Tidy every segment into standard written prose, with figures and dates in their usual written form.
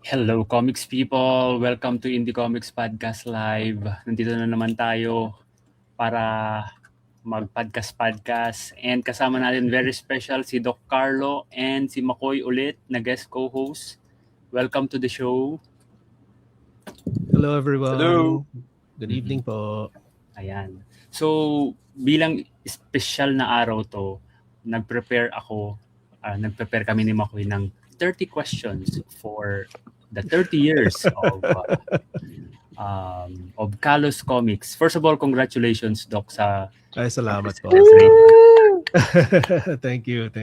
Hello, comics people! Welcome to Indie Komiks Podcast Live. Nandito na naman tayo para mag-podcast. And kasama natin very special si Doc Carlo and si Macoy ulit na guest co-host. Welcome to the show. Hello everyone. Hello. Good evening po. Ayan. So, bilang special na araw to, nagprepare kami ni Macoy ng 30 questions for the 30 years of Callous Comics. First of all, congratulations, Doc, sa... Ay, salamat po. Thank you.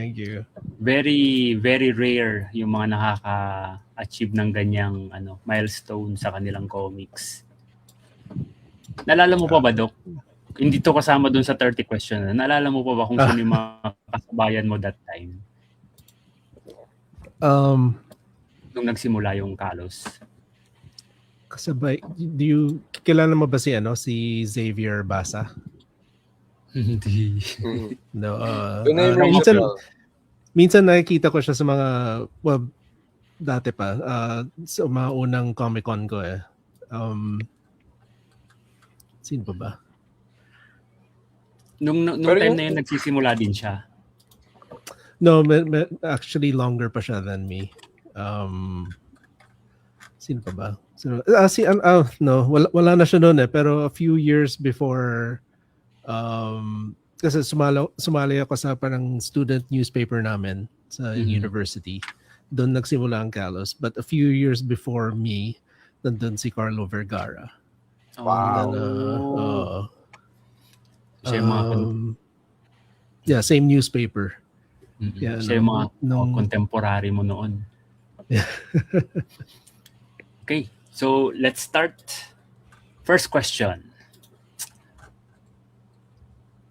Very, very rare yung mga nakaka-achieve ng ganyang milestone sa kanilang comics. Naalala mo pa ba, Doc? Hindi to kasama dun sa 30 questions. Naalala mo pa ba kung sino yung mga kasabayan mo that time? Nung nagsimula yung Callous. Kasabay, kilala mo ba si Xavier Basa? Hindi. No. Minsan nakikita ko siya sa mga, dati pa, sa mga unang Comic-Con ko eh. Sino pa ba? Nung time na yun, nagsisimula din siya. No, actually longer pa siya than me. Sino pa ba? Wala na siya noon eh, pero a few years before kasi sumali ako sa parang student newspaper namin sa university. Doon nagsimula ang Callous, but a few years before me, nandun si Carlo Vergara. Wow. Siya yung mga same newspaper. Yeah, siya yung mga contemporary mo noon. Okay, so let's start. First question.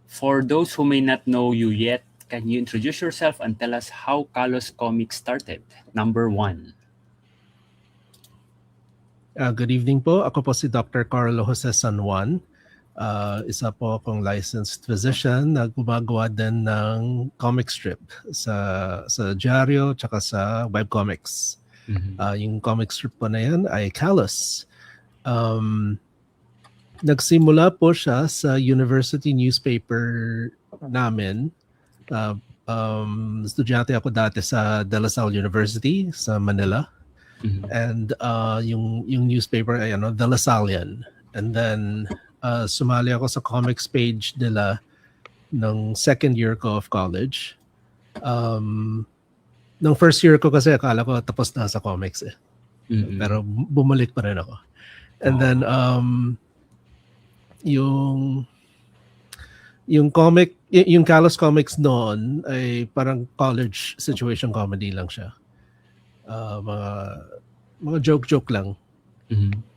For those who may not know you yet, can you introduce yourself and tell us how Callous Comics started? Number 1. Good evening po. Ako po si Dr. Carlo Jose San Juan. Isa po akong licensed physician na gumagawa din ng comic strip sa dyaryo tsaka sa webcomics. Yung comic strip po na yan ay Callous. Nagsimula po siya sa university newspaper namin. Estudyante ako dati sa De La Salle University sa Manila. And yung newspaper ay The La Sallian. And then sumali ako sa comics page nila ng second year ko of college. Nung first year ko kasi akala ko tapos na sa comics eh. Pero bumalik pa rin ako. And then yung Callous Comics noon ay parang college situation comedy lang siya. Mga joke lang.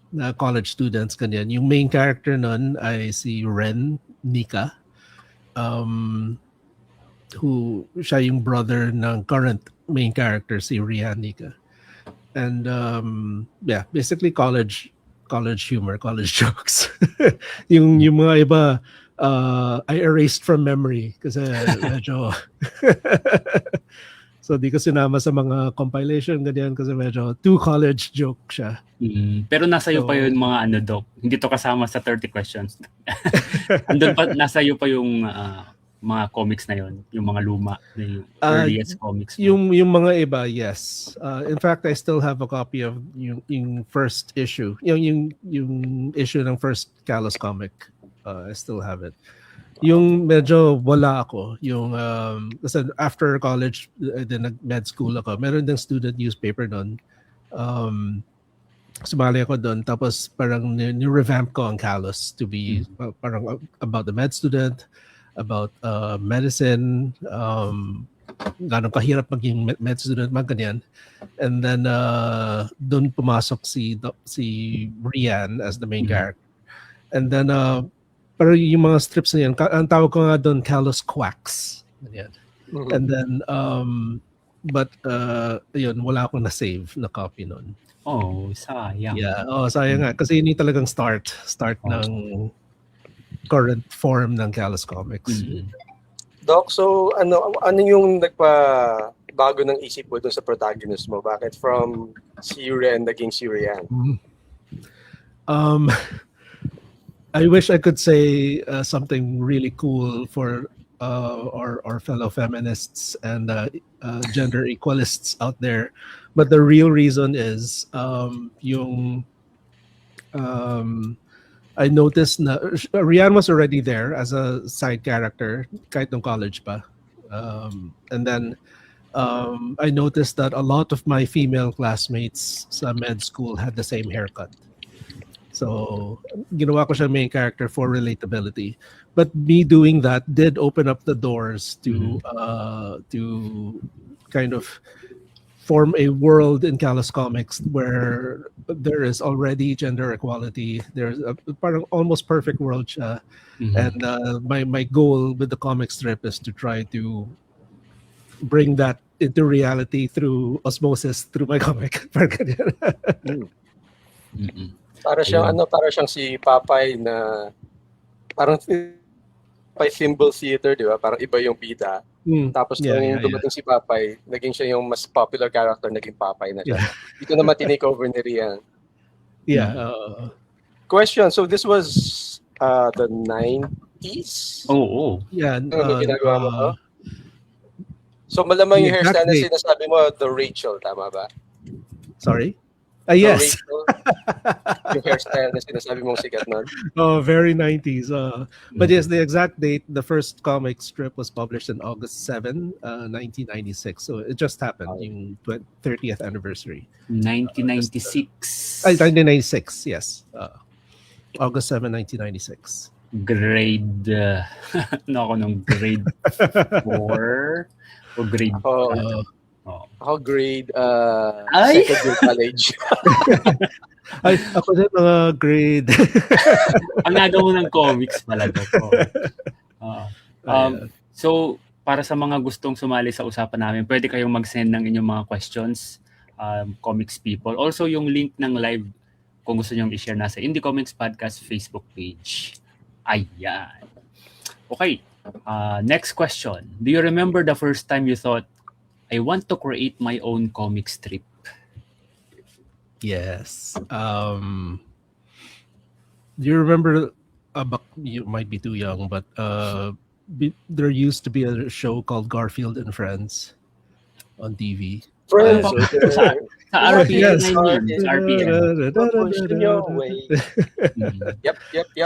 Na college students kanyan. Yung main character nun ay si Ren Nika, who siya yung brother ng current main character si Rian Nika. And basically college humor, college jokes. yung mga iba I erased from memory kasi medyo so di ko sinama sa mga compilation ganyan kasi medyo too college joke siya. Pero nasa iyo pa yung mga Doc. Hindi to kasama sa 30 questions. Andun pa, nasa iyo pa yung mga comics na yon, yung mga luma, yung earliest comics. Yung mga iba, yes. In fact, I still have a copy of yung first issue. Yung issue ng first Callous comic. I still have it. Yung medyo wala ako, yung kasi after college, then nag-med school ako. Meron ding student newspaper doon. Sumali ako doon. Tapos parang ni-revamp ko ang Callous to be parang about the med student, about medicine, gano'ng kahirap maging med student, mga ganyan. And then doon pumasok si Rian as the main character. And then pero yung mga strips na yan, ang tawag ko nga doon, Callous Quacks. Ganyan. And then, yun, wala akong na-save na copy nun. Oh, sayang. Yeah, sayang nga. Kasi yun yung talagang start ng current form ng Callous Comics. Doc, so ano yung nagbago ng isip mo dun sa protagonist mo? Bakit from si Ren naging si Rian? I wish I could say something really cool for our fellow feminists and gender equalists out there, but the real reason is I noticed na Rian was already there as a side character kahit nung college pa, and then I noticed that a lot of my female classmates sa med school had the same haircut. So, ginawa ko siya main character for relatability. But me doing that did open up the doors to kind of form a world in Callous Comics where there is already gender equality. There's a parang almost perfect world siya. And my goal with the comic strip is to try to bring that into reality through osmosis through my comic. Para siyang si Papay na parang Papay Symbol Theater, di ba? Parang iba yung bida. Tapos nung dumating si Papay, naging siya yung mas popular character, naging Papay na siya. Dito naman tinake over ni Rian. Question, so this was the 90s? Oo. Yeah. Ginagawa mo? So malamang yung hairstyle na sinasabi mo, the Rachel, tama ba? Sorry? Yes. Yung hairstyle na sinasabi mong sikat nun? Oh, very 90s. But yes, the exact date, the first comic strip was published in August 7, 1996. So it just happened, yung 30th anniversary. 1996. 1996, yes. August 7, 1996. Grade, ako nung grade 4 o grade 5. Ako grade Ay! second year college. Ay, ako din mga grade. Ang aga mo ng comics pala to. So, para sa mga gustong sumali sa usapan namin, pwede kayong mag-send ng inyong mga questions, comics people. Also, yung link ng live, kung gusto nyo i-share, nasa Indie Komiks Podcast Facebook page. Ayan. Okay. Next question. Do you remember the first time you thought, I want to create my own comic strip? Yes. Do you remember? You might be too young, but there used to be a show called Garfield and Friends on TV. Friends. Sa RPN. Yep.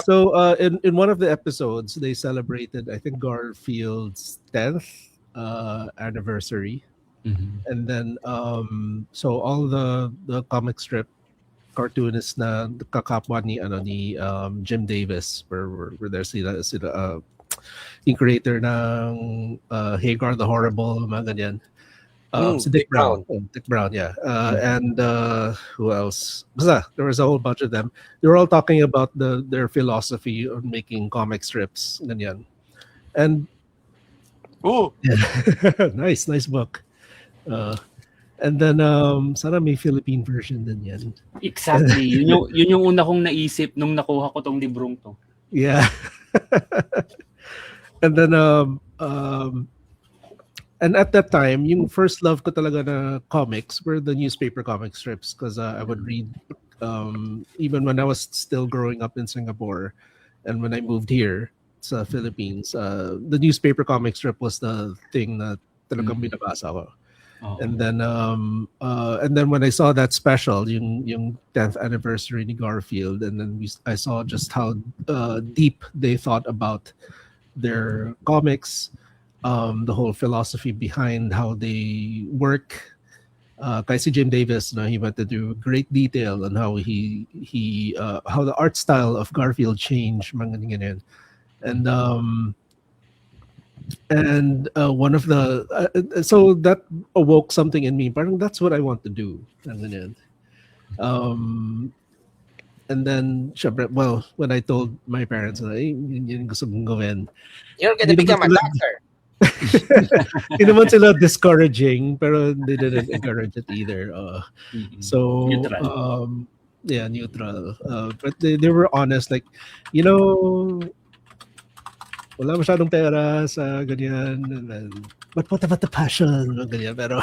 So in one of the episodes, they celebrated, I think, Garfield's 10th anniversary. And then so all the comic strip cartoonists na kakapwa ni Jim Davis were there, sila yung creator ng Hagar the Horrible, mga ganyan. Si Dick Brown. Dick Brown, yeah. And who else? There was a whole bunch of them. They were all talking about their philosophy on making comic strips, ganyan. And nice book. And then sana may Philippine version din yan. Exactly. Yun yung una kong naisip nung nakuha ko tong librong to. Yeah. And then and at that time, yung first love ko talaga na comics were the newspaper comic strips, because I would read even when I was still growing up in Singapore, and when I moved here sa Philippines, the newspaper comic strip was the thing na talagang binabasa ko. And then when I saw that special, yung 10th anniversary ni Garfield, and then I saw just how deep they thought about their comics, the whole philosophy behind how they work. Kay si Jim Davis, he went into great detail on how how the art style of Garfield changed, mga ganyan. And one of the so that awoke something in me. Parang that's what I want to do. And then, well, when I told my parents, yun gusto kong gawin, you're gonna become a doctor. Hindi naman sila discouraging, pero they didn't encourage it either. So neutral. Neutral. But they were honest, like, wala masyadong pera sa ganyan, and then but what about the passion? Ganyan. Pero,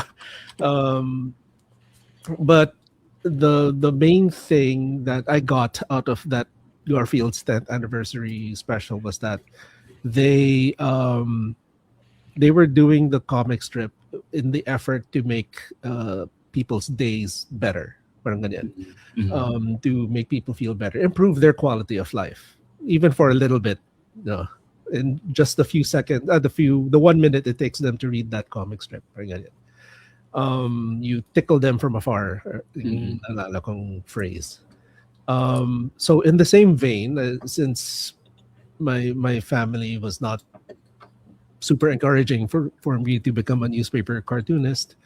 but the main thing that I got out of that Garfield's 10th anniversary special was that they were doing the comic strip in the effort to make people's days better, parang ganyan. To make people feel better, improve their quality of life, even for a little bit. In just a few seconds, the 1 minute it takes them to read that comic strip, parang ganyan. You tickle them from afar, yung naalala kong phrase. So in the same vein, since my family was not super encouraging for me to become a newspaper cartoonist,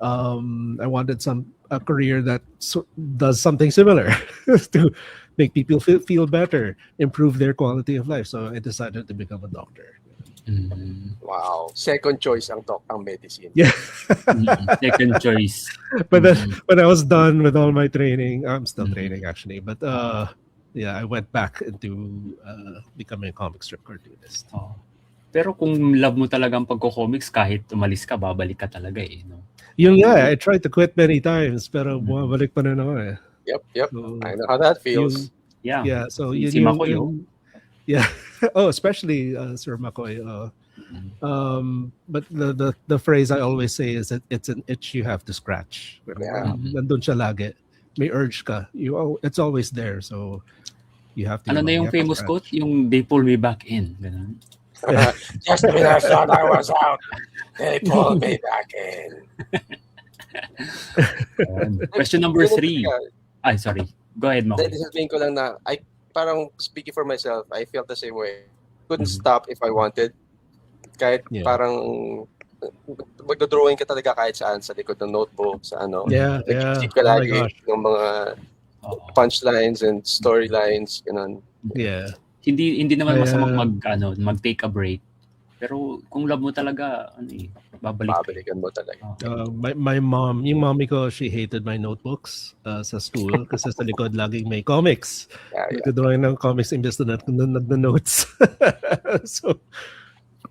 I wanted a career that does something similar to make people feel better, improve their quality of life. So I decided to become a doctor. Wow. Second choice ang medicine. Yeah. Second choice. But then when I was done with all my training, I'm still training actually, but I went back into becoming a comic strip cartoonist. Pero kung love mo talagang pagko-comics, kahit umalis ka, babalik ka talaga no? Yun nga, I tried to quit many times, pero bumabalik pa rin ako eh. Yep. So, I know how that feels. Yeah, so yun si Macoy, yeah. Oh, especially Sir Macoy. But the phrase I always say is that it's an itch you have to scratch. Nandun siya lagi. May urge ka. It's always there, so you have to. Ano na yung famous quote? Yung they pull me back in. Ganun. Just when I thought I was out, they pulled me back in. Question number 3. Ay, sorry. Go ahead, Macoy. Sabihin ko lang na, parang speaking for myself, I felt the same way. Couldn't stop if I wanted. Kahit parang magdodrawing ka talaga kahit saan, sa likod ng notebook, sa ano. Nag-isip ka lagi ng mga punchlines and storylines, ganun. Yeah. Hindi naman masamang mag-take a break. Pero kung love mo talaga, babalikan mo talaga. My mom, yung mommy ko, she hated my notebooks sa school kasi sa likod laging may comics. Nagdodrawing ng comics imbes na notes. So,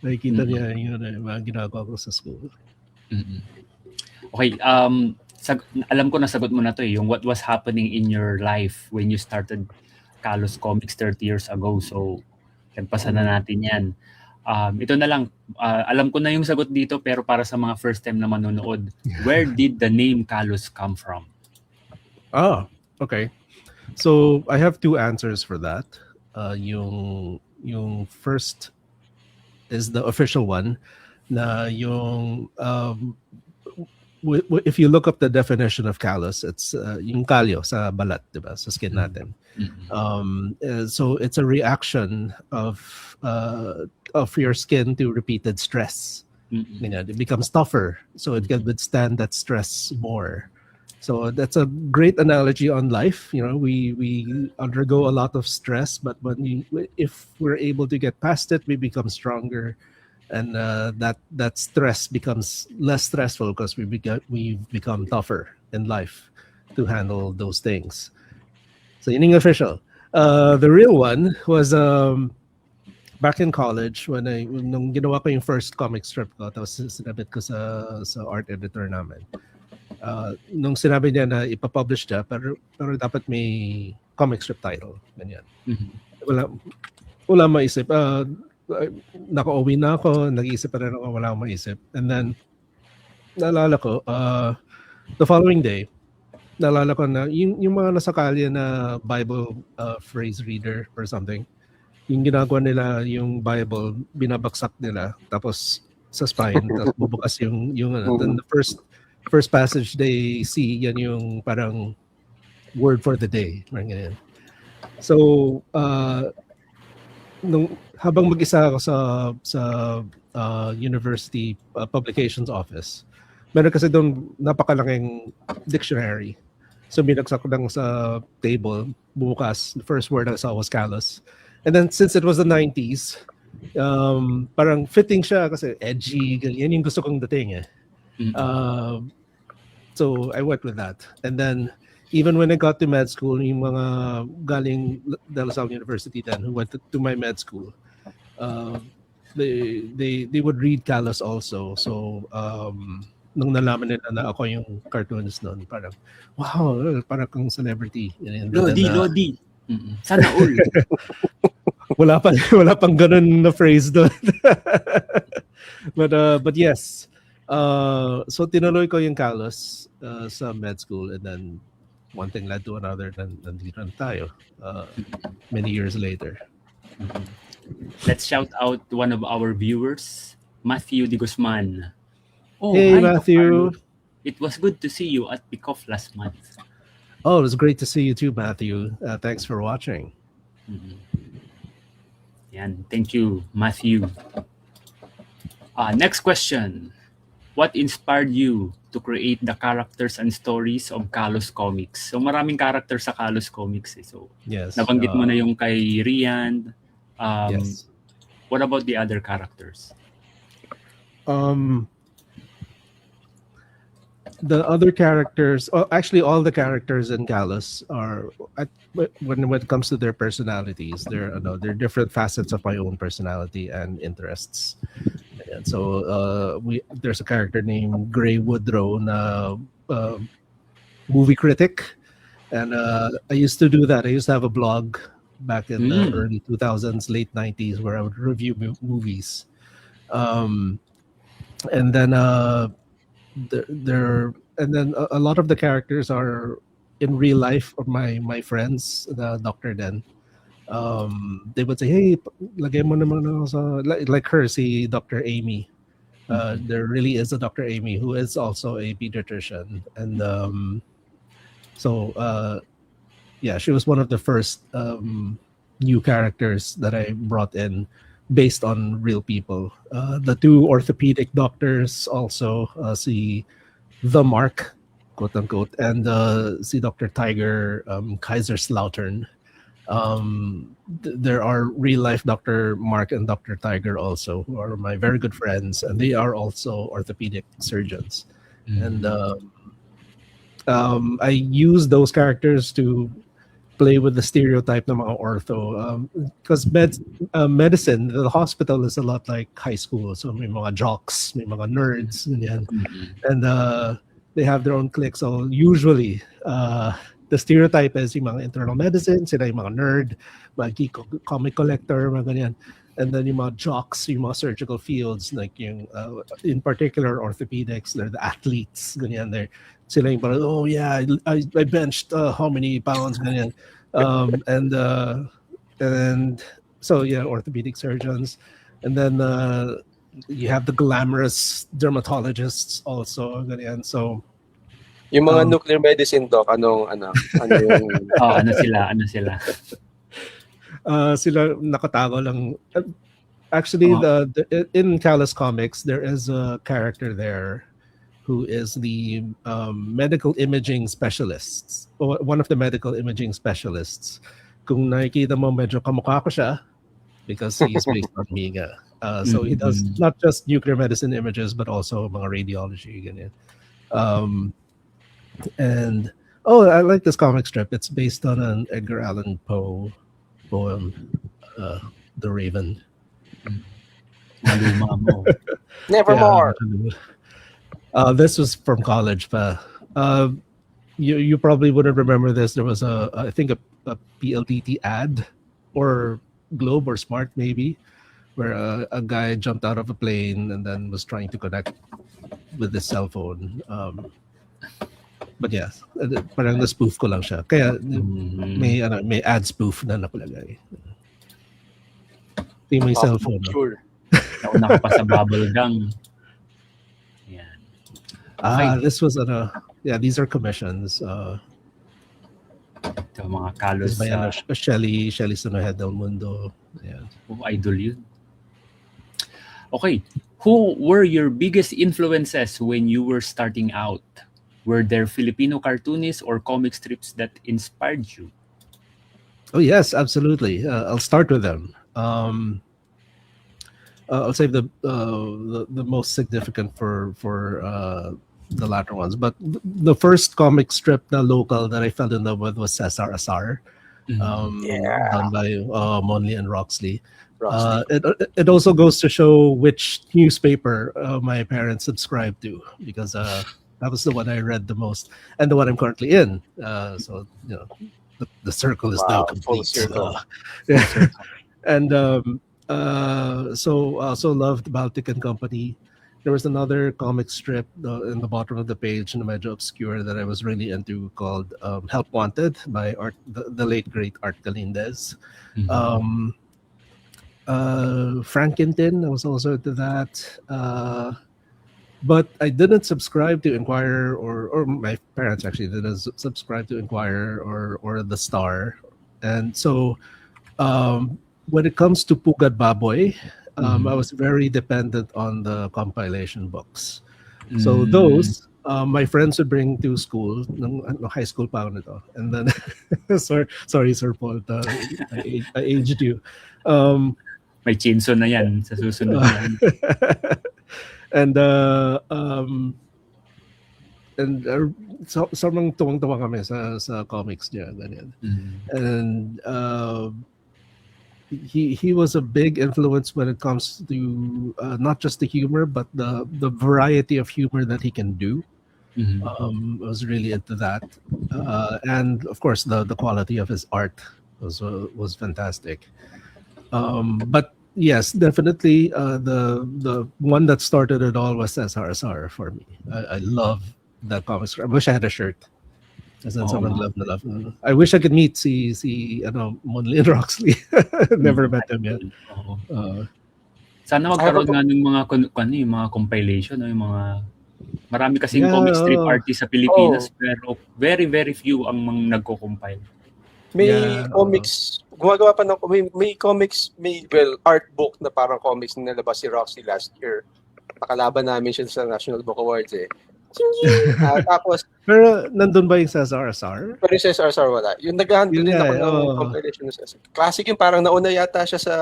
nakikita niya yun mga ginagawa ko sa school. Okay, alam ko nasagot mo na to yung what was happening in your life when you started Callous Comics 30 years ago. So, nagpasa na natin yan. Ito na lang, alam ko na yung sagot dito pero para sa mga first time na manonood, where did the name Callous come from? Okay. So, I have 2 answers for that. Yung first is the official one na yung if you look up the definition of callous, it's yung kalyo sa balat, diba? Sa skin natin. So it's a reaction of your skin to repeated stress. It becomes tougher, so it can withstand that stress more. So that's a great analogy on life. We undergo a lot of stress, but if we're able to get past it, we become stronger. And that stress becomes less stressful because we become tougher in life to handle those things. So yun yung official. The real one was back in college nung ginawa ko yung first comic strip ko, tapos sinabit ko sa art editor namin. Nung sinabi niya na ipapublish niya, pero dapat may comic strip title. Ganyan. Wala maisip. Nakauwi na ako, nag-iisip pa rin ako, wala akong maisip. And then, naalala ko, the following day, naalala ko na yung mga nasa kalye na Bible phrase reader or something, yung ginagawa nila, yung Bible, binabaksak nila, tapos sa spine, tapos bubukas yung then the first passage they see, yan yung parang word for the day. So, habang mag-isa ako sa university publications office, meron kasi doon napakalaking dictionary. So binagsak ko lang sa table, bukas, the first word I saw was callous. And then since it was the 90s, parang fitting siya kasi edgy, yan yung gusto kong dating eh. So I went with that. And then even when I got to med school, yung mga galing De La Salle University then who went to my med school, they would read Callous also. So nung nalaman nila na ako yung cartoonist noon, parang wow, parang kang celebrity. Lodi. Sana all. wala pang ganun na phrase doon. But yes. So tinuloy ko yung Callous sa med school, and then one thing led to another, and nandito na tayo many years later. Let's shout out one of our viewers, Matthew De Guzman. Hey, Matthew. It was good to see you at Pickoff last month. Oh, it was great to see you too, Matthew. Thanks for watching. Yan. Thank you, Matthew. Next question. What inspired you to create the characters and stories of Callous Comics? So maraming characters sa Callous Comics. So yes, nabanggit mo na yung kay Rian. Yes. What about the other characters? The other characters, actually all the characters in Callous are, when it comes to their personalities, they're different facets of my own personality and interests. And so there's a character named Gray Woodrow, na movie critic, and I used to do that. I used to have a blog back in the early 2000s, late 90s, where I would review movies. And then a lot of the characters are in real life of my friends, the Dr. Den. They would say, hey, lagay mo naman ako sa, like her, si Dr. Amy. There really is a Dr. Amy who is also a pediatrician. And yeah, she was one of the first new characters that I brought in based on real people. The two orthopedic doctors also, si The Mark, quote unquote, and si Dr. Tiger Kaiserslautern. There are real life Dr. Mark and Dr. Tiger also, who are my very good friends, and they are also orthopedic surgeons. And I use those characters to play with the stereotype ng mga ortho, because medicine, the hospital is a lot like high school, so may mga jocks, may mga nerds, ganyan. And they have their own clique. So usually the stereotype is yung mga internal medicine, sila yung mga nerd, mga comic collector, mga ganyan. And then yung mga jocks, yung mga surgical fields, like yung in particular orthopedics, they're the athletes, ganyan. They're sila yung parang, oh yeah, I benched how many pounds, ganyan. And so yeah, orthopedic surgeons. And then you have the glamorous dermatologists also, ganyan. So yung mga nuclear medicine doc, ano yung ano sila? Sila nakatago lang. Actually, in Callous Comics, there is a character there who is the medical imaging specialist, one of the medical imaging specialists. Kung nakikita mo, medyo kamukha ko siya because he is based on me nga. So he does not just nuclear medicine images, but also mga radiology. Ganyan. And I like this comic strip. It's based on an Edgar Allan Poe poem, The Raven. Nevermore. Yeah. This was from college, pa. You probably wouldn't remember this. There was I think a PLDT ad, or Globe or Smart maybe, where a guy jumped out of a plane and then was trying to connect with his cell phone. But yes, parang na-spoof ko lang siya. Kaya may ad spoof na nakulagay. Ito yung may cellphone. Sure. Nauna ka pa sa bubble gum. Yan. This was these are commissions. Ito mga Callous. Shelly Sonohead del Mundo. Yan. Idol yun. Okay. Who were your biggest influences when you were starting out? Were there Filipino cartoonists or comic strips that inspired you? Oh yes, absolutely. I'll start with them. I'll save the most significant for the latter ones. But the first comic strip na local that I fell in love with was Cesar Azar, done by Monley and Roxley. It also goes to show which newspaper my parents subscribed to, because that was the one I read the most and the one I'm currently in. So the circle is now complete. Full circle. Yeah. And so I also loved Baltic and Company. There was another comic strip in the bottom of the page, in the medyo obscure, that I was really into, called Help Wanted by the late great Art Galindez. Mhm. Frankentin, I was also into that. But I didn't subscribe to Inquirer, or my parents actually didn't subscribe to Inquirer or The Star. And so when it comes to Pugad Baboy, I was very dependent on the compilation books. So those, my friends would bring to school, high school pa ako nito. And then, sorry Sir Paul, I aged you. May chinso na yan sa susunod na. Sobrang tuwang-tuwa kami sa comics niya, ganyan. And he was a big influence when it comes to not just the humor, but the variety of humor that he can do. I was really into that, and of course the quality of his art was fantastic. But yes, definitely the one that started it all was SRSR for me. I love that comics. I wish I had a shirt. As in someone love. I wish I could meet si Monlin Roxley. Never met him yet. Sana magkaroon nga ng mga compilation, yung mga marami kasing comic strip artists sa Pilipinas, pero very very few ang nagko-compile. May comics, gumagawa pa ng may comics, art book na parang comics na nalabas si Roxy last year. Nakalaban namin siya sa National Book Awards eh. Tapos, pero nandun ba yung sa SRSR? Pero yung sa SRSR wala. Yung nag-handle din ako ng compilation ng SRSR. Classic yung parang nauna yata siya sa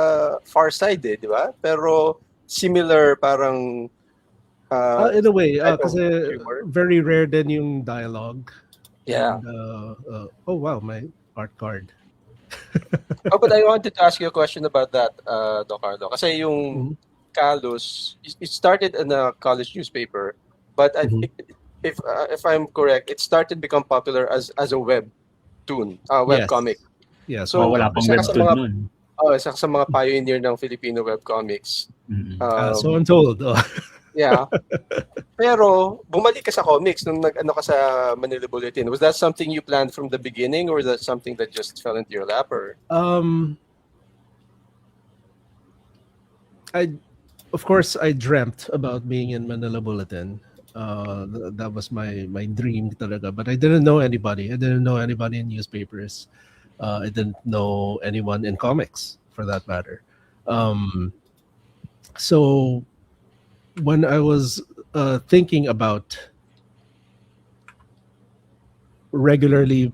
Far Side eh, di ba? Pero similar parang in a way, kasi very rare din yung dialogue. Yeah. And, oh wow, my art card. But I wanted to ask you a question about that, Doc Carlo. Kasi yung Callous, it started in a college newspaper, but I think if I'm correct, it started become popular as a webtoon, web comic. Yeah, so wala pang webtoon nun. Isa sa mga pioneer ng Filipino webcomics. So I'm told. Yeah. Pero bumalik ka sa comics nung nag-ano ka sa Manila Bulletin. Was that something you planned from the beginning, or was that something that just fell into your lap? Or of course I dreamt about being in Manila Bulletin. That was my dream talaga. But I didn't know anybody. I didn't know anybody in newspapers. I didn't know anyone in comics, for that matter. So when I was thinking about regularly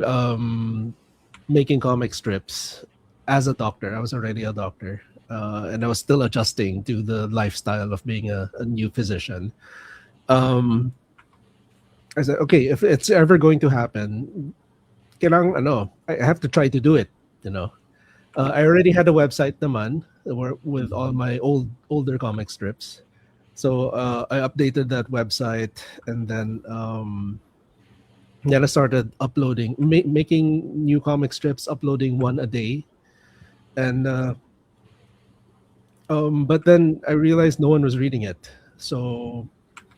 making comic strips as a doctor, I was already a doctor, and I was still adjusting to the lifestyle of being a new physician. I said, okay, if it's ever going to happen, I have to try to do it. I already had a website naman with all my older comic strips. So I updated that website, and then I started uploading, making new comic strips, uploading one a day. And but then I realized no one was reading it. So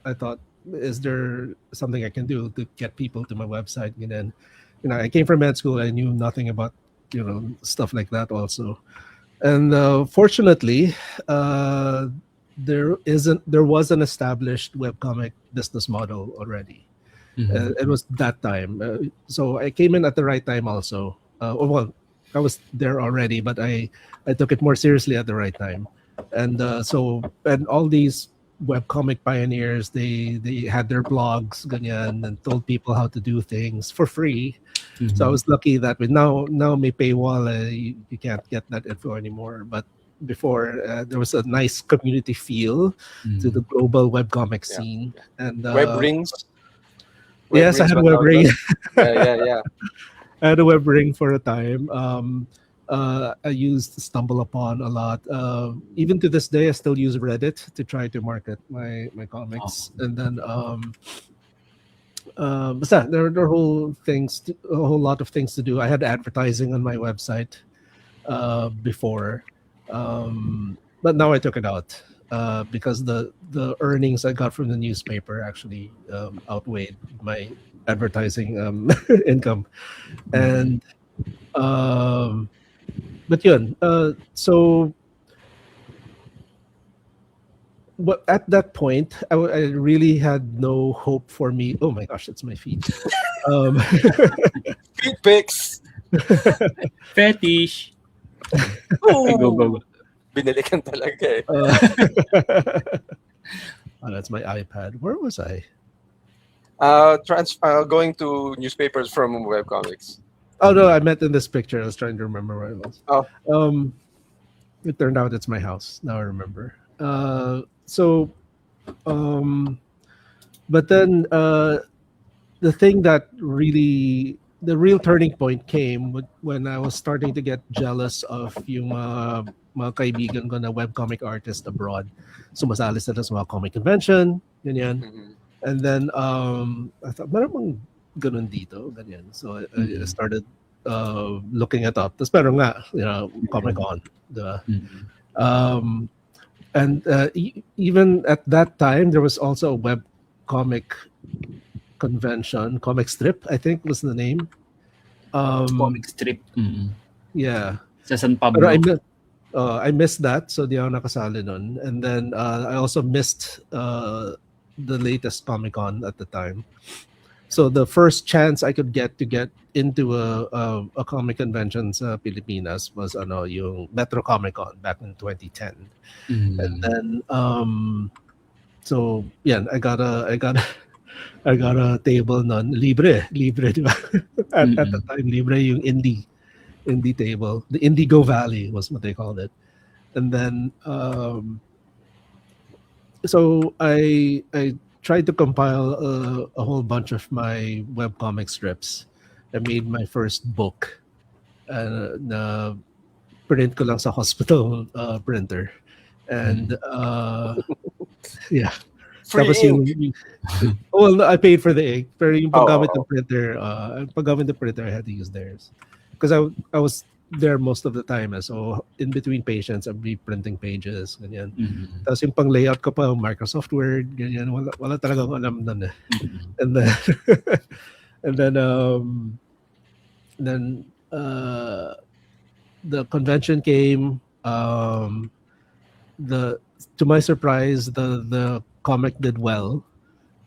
I thought, is there something I can do to get people to my website? And then, I came from med school. I knew nothing about, stuff like that also. And fortunately, there was an established webcomic business model already. It was that time. So I came in at the right time also. Well, I was there already, but I took it more seriously at the right time. And and all these webcomic pioneers, they had their blogs, ganyan, and told people how to do things for free. So I was lucky that now may paywall, you can't get that info anymore. But before, there was a nice community feel to the global webcomic scene. And web rings. Yes, I had a web ring. Yeah. I had a web ring for a time. I used Stumble Upon a lot. Even to this day, I still use Reddit to try to market my comics. And then basta, there are a whole lot of things to do. I had advertising on my website before, but now I took it out because the earnings I got from the newspaper actually outweighed my advertising income. And but yun, so but at that point, I really had no hope for me. Oh my gosh, it's my feet. Feet pics. Fetish. Go. Binalikan talaga eh. That's my iPad. Where was I? Going to newspapers from webcomics. Oh no, I meant in this picture. I was trying to remember where I was. Oh. It turned out it's my house. Now I remember. But then the thing that really, the real turning point came when I was starting to get jealous of yung mga kaibigan ko na webcomic artist abroad. Sumasali sila sa mga comic convention, ganyan. Mhm. And then I thought, maramang ganun dito, ganyan. So I started looking it up. Tapos meron nga, Comic-Con. And even at that time, there was also a web comic convention, Comic Strip, I think was the name. Comic strip. Yeah. Sa San Pero Pablo. I missed that, so di ako nakasali nun. And then I also missed the latest Comic-Con at the time. So the first chance I could get into a comic convention sa Pilipinas was yung Metro Comic Con back in 2010. And then so yeah, I got a table nun libre diba? At the time libre yung indie table. The Indigo Valley was what they called it. And then so I tried to compile a whole bunch of my webcomic strips. I made my first book na print ko lang sa hospital printer. And yeah. Free Tapos ink. well, I paid for the ink. Pero yung paggamit ng printer, I had to use theirs. Because I was there most of the time. So in between patients, I'd be printing pages. Ganyan. Tapos yung pang-layout ko pa, Microsoft Word, ganyan. Wala talagang alam nun eh. And then the convention came. To my surprise, the comic did well.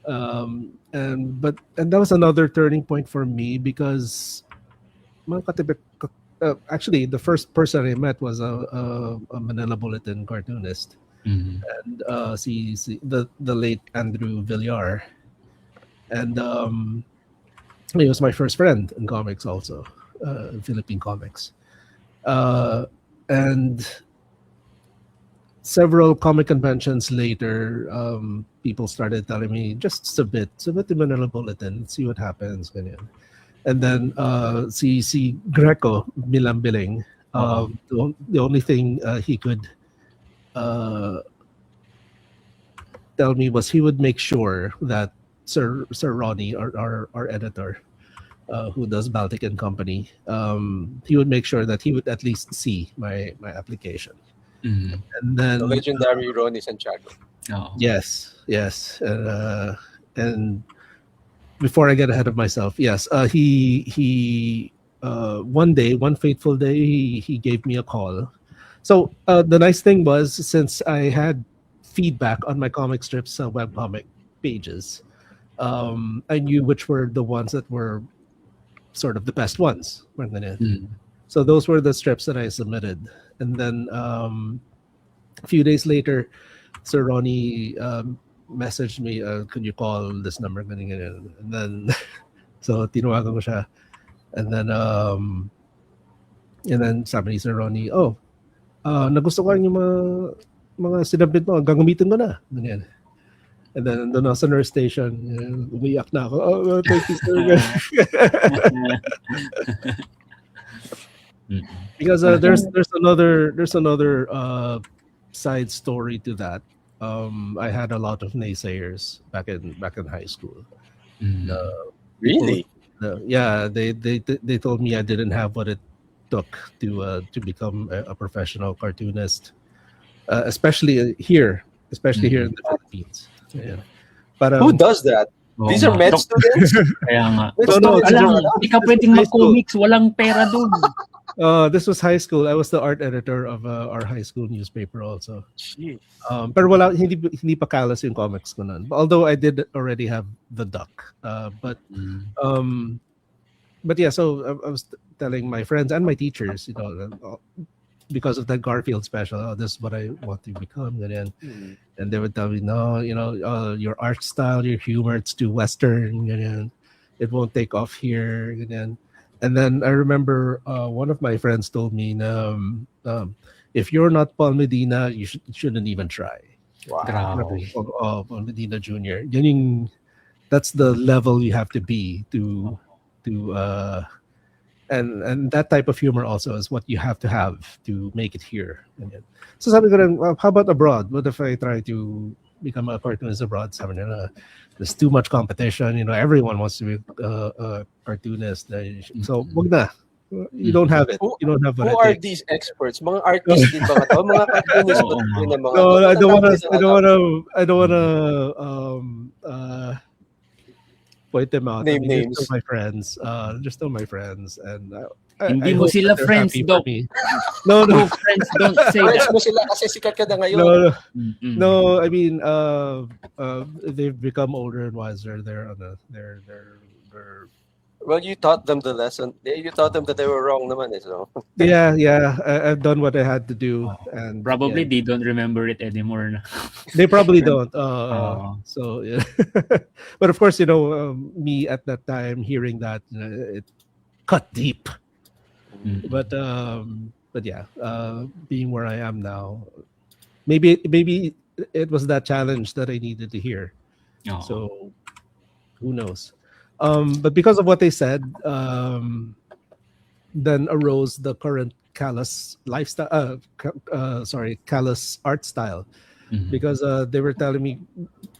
And that was another turning point for me because actually the first person I met was a Manila Bulletin cartoonist, and the late Andrew Villar, and he was my first friend in comics also, in Philippine comics, and several comic conventions later, people started telling me, just submit to Manila Bulletin, see what happens. Ganyan. And then si Greco, bilang, the only thing he could tell me was he would make sure that Sir Ronnie, our editor, who does Baltic and Company, he would make sure that he would at least see my application. And then The legendary Ronnie Santiago. Yes. And before I get ahead of myself, yes, he one fateful day, he gave me a call. So the nice thing was, since I had feedback on my comic strips, webcomic pages, I knew which were the ones that were sort of the best ones. So those were the strips that I submitted. And then a few days later, Sir Ronnie messaged me, could you call this number? And then, so tinawagan ko siya. And then sabi ni Sir Ronnie, nagustuhan yung mga sinabit mo, gagamitin ko na. Ganyan. And then doon ako sa nurse station, umiyak na ako. Thank you, sir. Because there's another side story to that. I had a lot of naysayers back in high school. Really? They told me I didn't have what it took to become a professional cartoonist, especially here in the Philippines. Yeah. But who does that? These are med students? Kaya nga. No, Hindi ka pwedeng mag-comics, walang pera dun. This was high school. I was the art editor of our high school newspaper also. Jeez. Pero hindi pa Callous yung comics ko nun. Although I did already have the Duck. But yeah, so I was telling my friends and my teachers, because of that Garfield special, this is what I want to become. And they would tell me, no, your art style, your humor, it's too Western. It won't take off here. And then I remember one of my friends told me, if you're not Paul Medina, you shouldn't even try. Wow. Paul Medina Jr. That's the level you have to be to and that type of humor also is what you have to make it here. So sabi ko rin, how about abroad? What if I try to become a cartoonist abroad? Sabi nila, there's too much competition. Everyone wants to be a cartoonist. So wag na. You don't have it. You don't have what Who it are takes. these experts? Mga artists din ba ito? Mga cartoonists ba din ng mga? No, I don't wanna point them out. Name names. They're still my friends. They're still my friends, and Hindi I mo hope sila that they're friends, happy for Doc. me. No. Friends don't say Friends that. mo sila kasi sikat ka na ngayon. No. I mean, they've become older and wiser. They're Well, you taught them the lesson. You taught them that they were wrong naman. So. yeah. I've done what I had to do, and Probably yeah. they don't remember it anymore. Na. They probably don't. So, yeah. But of course, me at that time hearing that, it cut deep. But yeah, being where I am now, maybe it was that challenge that I needed to hear. So, who knows? But because of what they said, then arose the current Callous lifestyle. Callous art style. Because they were telling me,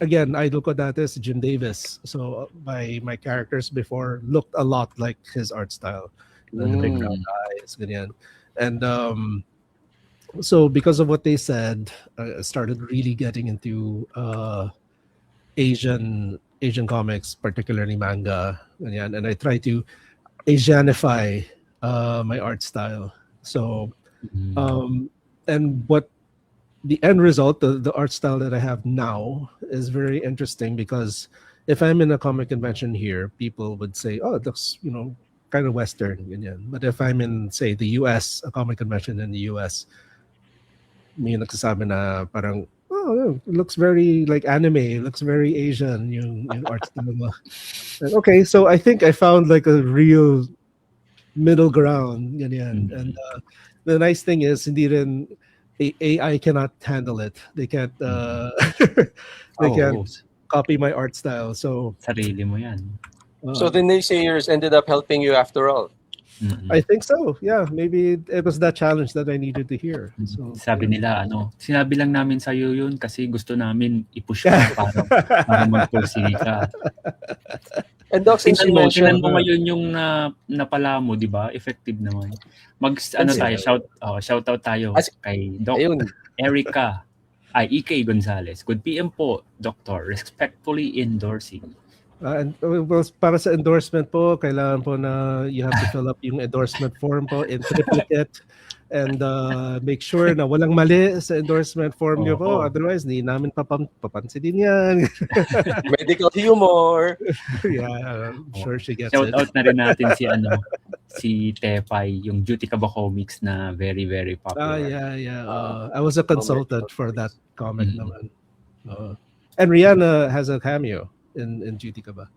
again, idol ko dati si Jim Davis. So my characters before looked a lot like his art style. The big round eyes, ganyan. And so because of what they said, I started really getting into Asian comics, particularly manga, and I try to Asianify my art style. So, and what the end result, the art style that I have now is very interesting because if I'm in a comic convention here, people would say, "Oh, it looks, kind of Western." But if I'm in, say, the U.S., a comic convention in the U.S., may nagsasabi na parang, oh, it looks very like anime. It looks very Asian, yung art style. Okay, so I think I found like a real middle ground. And the nice thing is, hindi rin AI cannot handle it. They can't. Can't copy my art style. So Sarili mo yan. So the naysayers ended up helping you after all. I think so. Yeah, maybe it was that challenge that I needed to hear. So, sabi nila, sinabi lang namin sa iyo yun kasi gusto namin i-push ka para magpursige ka. And Doc, since you mentioned, mo ngayon yung napala mo, di ba? Effective naman. Shout out tayo kay Doc Erica IK Gonzalez. Good PM po, Doctor. Respectfully endorsing. And para sa endorsement po, kailangan po na you have to fill up yung endorsement form po in triplicate and make sure na walang mali sa endorsement form niyo po. Otherwise, hindi namin papansinin yan. Medical humor. Yeah, I'm sure she gets Shout it. out na rin natin si Tepay, yung Duty Ka ba Comics na very, very popular. Yeah. I was a consultant for that comic naman. And Rihanna has a cameo in Duty Ka ba?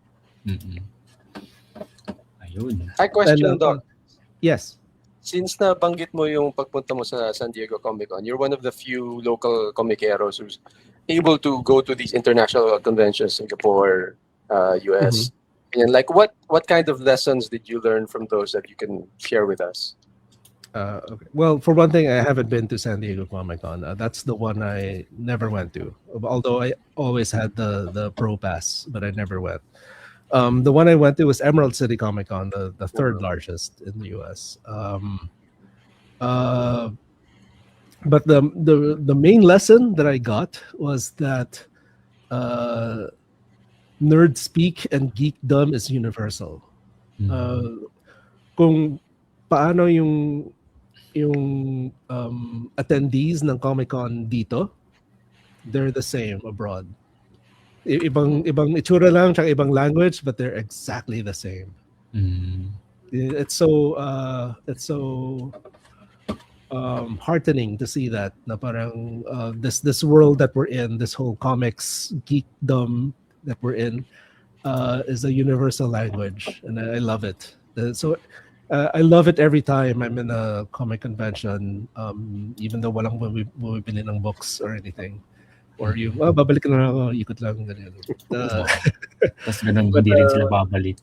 Ayun. I question, Doc. Yes. Since nabanggit mo yung pagpunta mo sa San Diego Comic Con, you're one of the few local comiceros who's able to go to these international conventions, Singapore, US. And like, what kind of lessons did you learn from those that you can share with us? Okay. Well, for one thing, I haven't been to San Diego Comic Con. That's the one I never went to. Although I always had the pro pass, but I never went. The one I went to was Emerald City Comic Con, the third largest in the U.S. But the main lesson that I got was that nerd speak and geekdom is universal. Kung paano yung attendees ng Comic-Con dito, they're the same abroad. Ibang itsura lang, tsaka ibang language, but they're exactly the same. It's so heartening to see that na parang this world that we're in, this whole comics geekdom that we're in, is a universal language, and I love it. So I love it every time I'm in a comic convention, even though walang bumibili ng books or anything. Or yung, babalik na lang ako, ikot lang, ganyan. Tapos ganun, hindi rin sila babalik.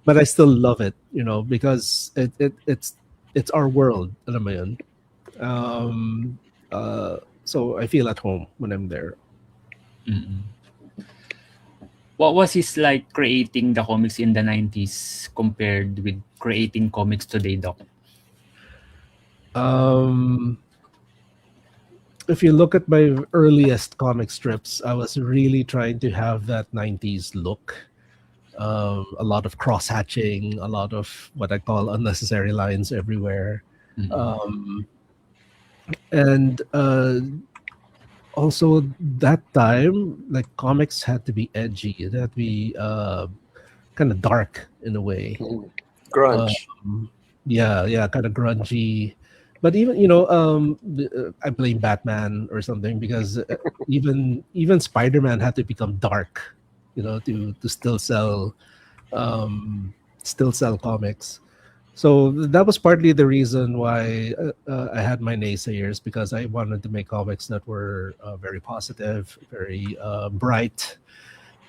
But I still love it, because it's our world, alam mo yun. So I feel at home when I'm there. What was it like creating the comics in the 90s compared with creating comics today, Doc? If you look at my earliest comic strips, I was really trying to have that 90s look. A lot of cross-hatching, a lot of what I call unnecessary lines everywhere. And also that time, like, comics had to be edgy. It had to be kind of dark in a way. Grunge. Yeah, kind of grungy. But even, I blame Batman or something, because even Spider-Man had to become dark, to still sell comics. So that was partly the reason why I had my naysayers, because I wanted to make comics that were very positive, very bright.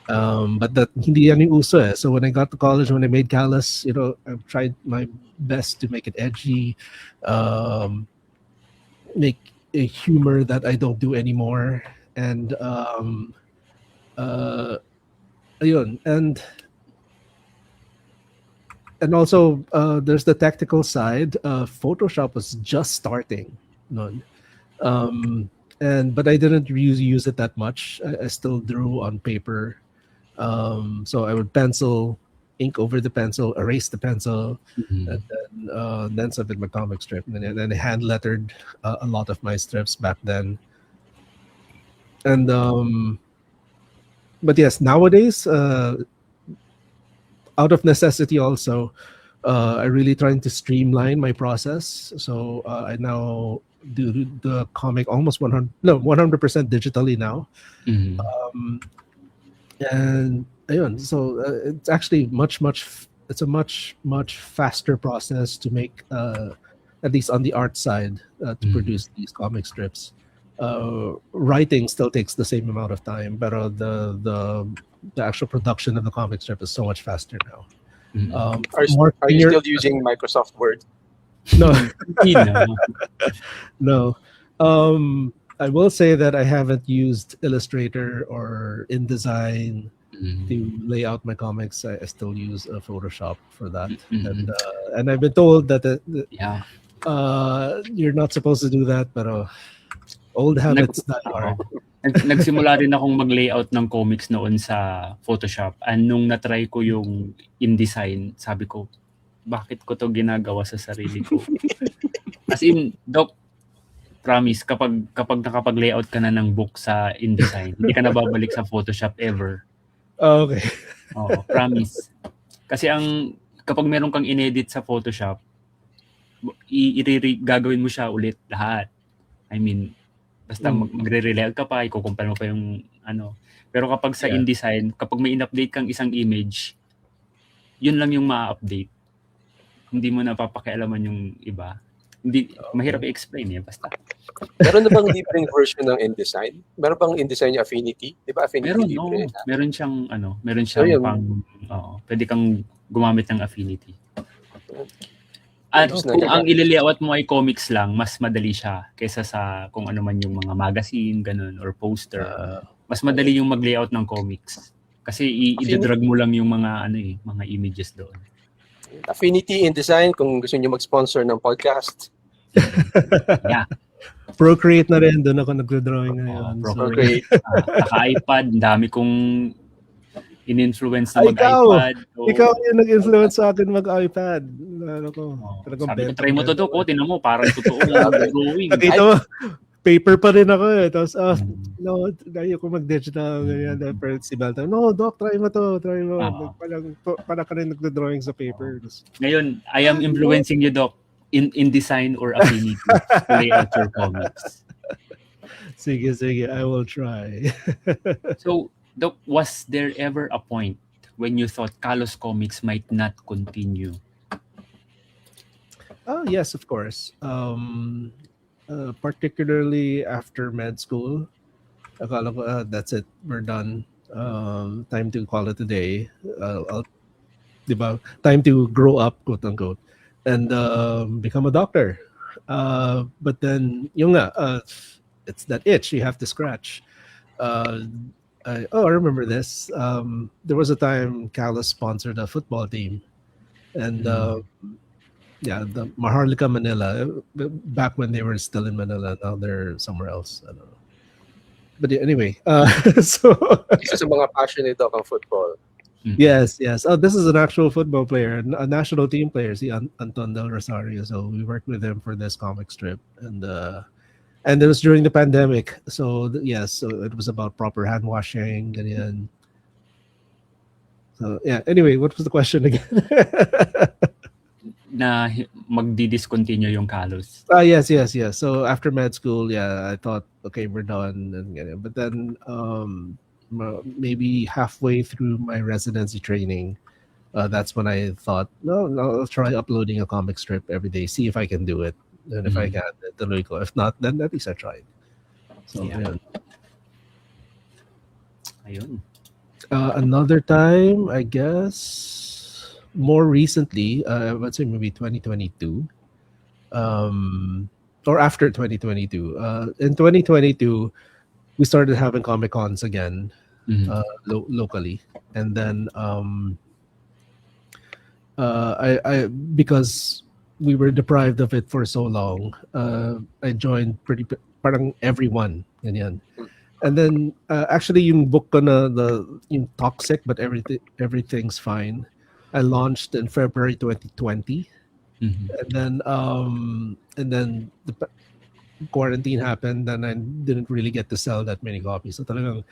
But that hindi yan yung uso eh. So when I got to college, when I made Callous, I tried my best to make it edgy, make a humor that I don't do anymore, and ayun, and also there's the technical side. Photoshop was just starting, but I didn't use it that much. I still drew on paper. So I would pencil, ink over the pencil, erase the pencil, and then submit my comic strip. And then I hand lettered a lot of my strips back then. And but yes, nowadays, out of necessity also, I really trying to streamline my process. So I now do the comic almost 100% digitally now. And ayun, so it's actually it's a much faster process to make, at least on the art side, to produce these comic strips. Writing still takes the same amount of time, but the actual production of the comic strip is so much faster now. Are you still using Microsoft Word? No. No. I will say that I haven't used Illustrator or InDesign to lay out my comics. I still use Photoshop for that. And I've been told that you're not supposed to do that, but old habits die hard. Nagsimula rin akong mag-layout ng comics noon sa Photoshop. And nung na-try ko yung InDesign, sabi ko, bakit ko to ginagawa sa sarili ko? As in, Doc, promise, kapag nakapag-layout ka na ng book sa InDesign, hindi ka na babalik sa Photoshop ever. Okay. Promise. Kasi kapag meron kang inedit sa Photoshop, gagawin mo siya ulit lahat. I mean, basta magre-layout ka pa, ikukumpare mo pa yung Pero kapag sa InDesign, kapag may in-update kang isang image, yun lang yung ma-update. Hindi mo napapakialaman yung iba. Hindi, mahirap i-explain basta. Meron na bang libreng version ng InDesign? Meron bang InDesign yung Affinity? Di ba Affinity libre? Meron siyang pwede kang gumamit ng Affinity. At Just kung ang nag- ililiyawat mo ay comics lang, mas madali siya kaysa sa kung ano man yung mga magazine, ganun, or poster. Mas madali yung mag-layout ng comics. Kasi i-drag mo lang yung mga mga images doon. Affinity in design kung gusto niyo mag-sponsor ng podcast. Yeah. Procreate na rin, doon ako nagdo-drawing ngayon. Procreate. Naka-iPad, dami kong in-influence na Ay, mag-iPad. Ikaw yung nag-influence sa akin mag-iPad. Ano ko, Sabi ko, try mo to, Dok. Tinan mo, parang totoo drawing. Nakita mo, paper pa rin ako eh. Tapos, no, dahil ako mag-digital. Ganyan. Pero si Belta, no, Doc, try mo to. Try mo. Parang ka rin nagdo-drawing sa paper. Ngayon, I am influencing you, Doc, in design or affinity to lay out your comics. Sige. I will try. So, Doc, was there ever a point when you thought Callous Comics might not continue? Oh, yes, of course. Particularly after med school, akala ko, that's it, we're done. Time to call it a day. Diba? Time to grow up, quote unquote, and become a doctor. But then, it's that itch you have to scratch. I remember this. There was a time Callous sponsored a football team, and the Maharlika Manila, back when they were still in Manila, now they're somewhere else. I don't know. But anyway, so Isa sa mga passionate ako ng football. yes. Oh, this is an actual football player, a national team player, si Anton Del Rosario. So we worked with him for this comic strip, and it was during the pandemic. So so it was about proper hand washing, ganyan. So yeah. Anyway, what was the question again? Na magdi-discontinue yung Callous. Yes. So after med school, I thought, okay, we're done. But then maybe halfway through my residency training, that's when I thought, no, I'll try uploading a comic strip every day, see if I can do it. And if I can, tuloy ko. If not, then at least I tried. So, Ayun. Another time, I guess, more recently, I would say maybe 2022, or after 2022. In 2022, we started having Comic Cons again, locally, and then I because we were deprived of it for so long, I joined parang everyone, ganyan. And then actually yung book ko na yung Toxic but everything's fine, I launched in February 2020. And then the quarantine happened and I didn't really get to sell that many copies. So talagang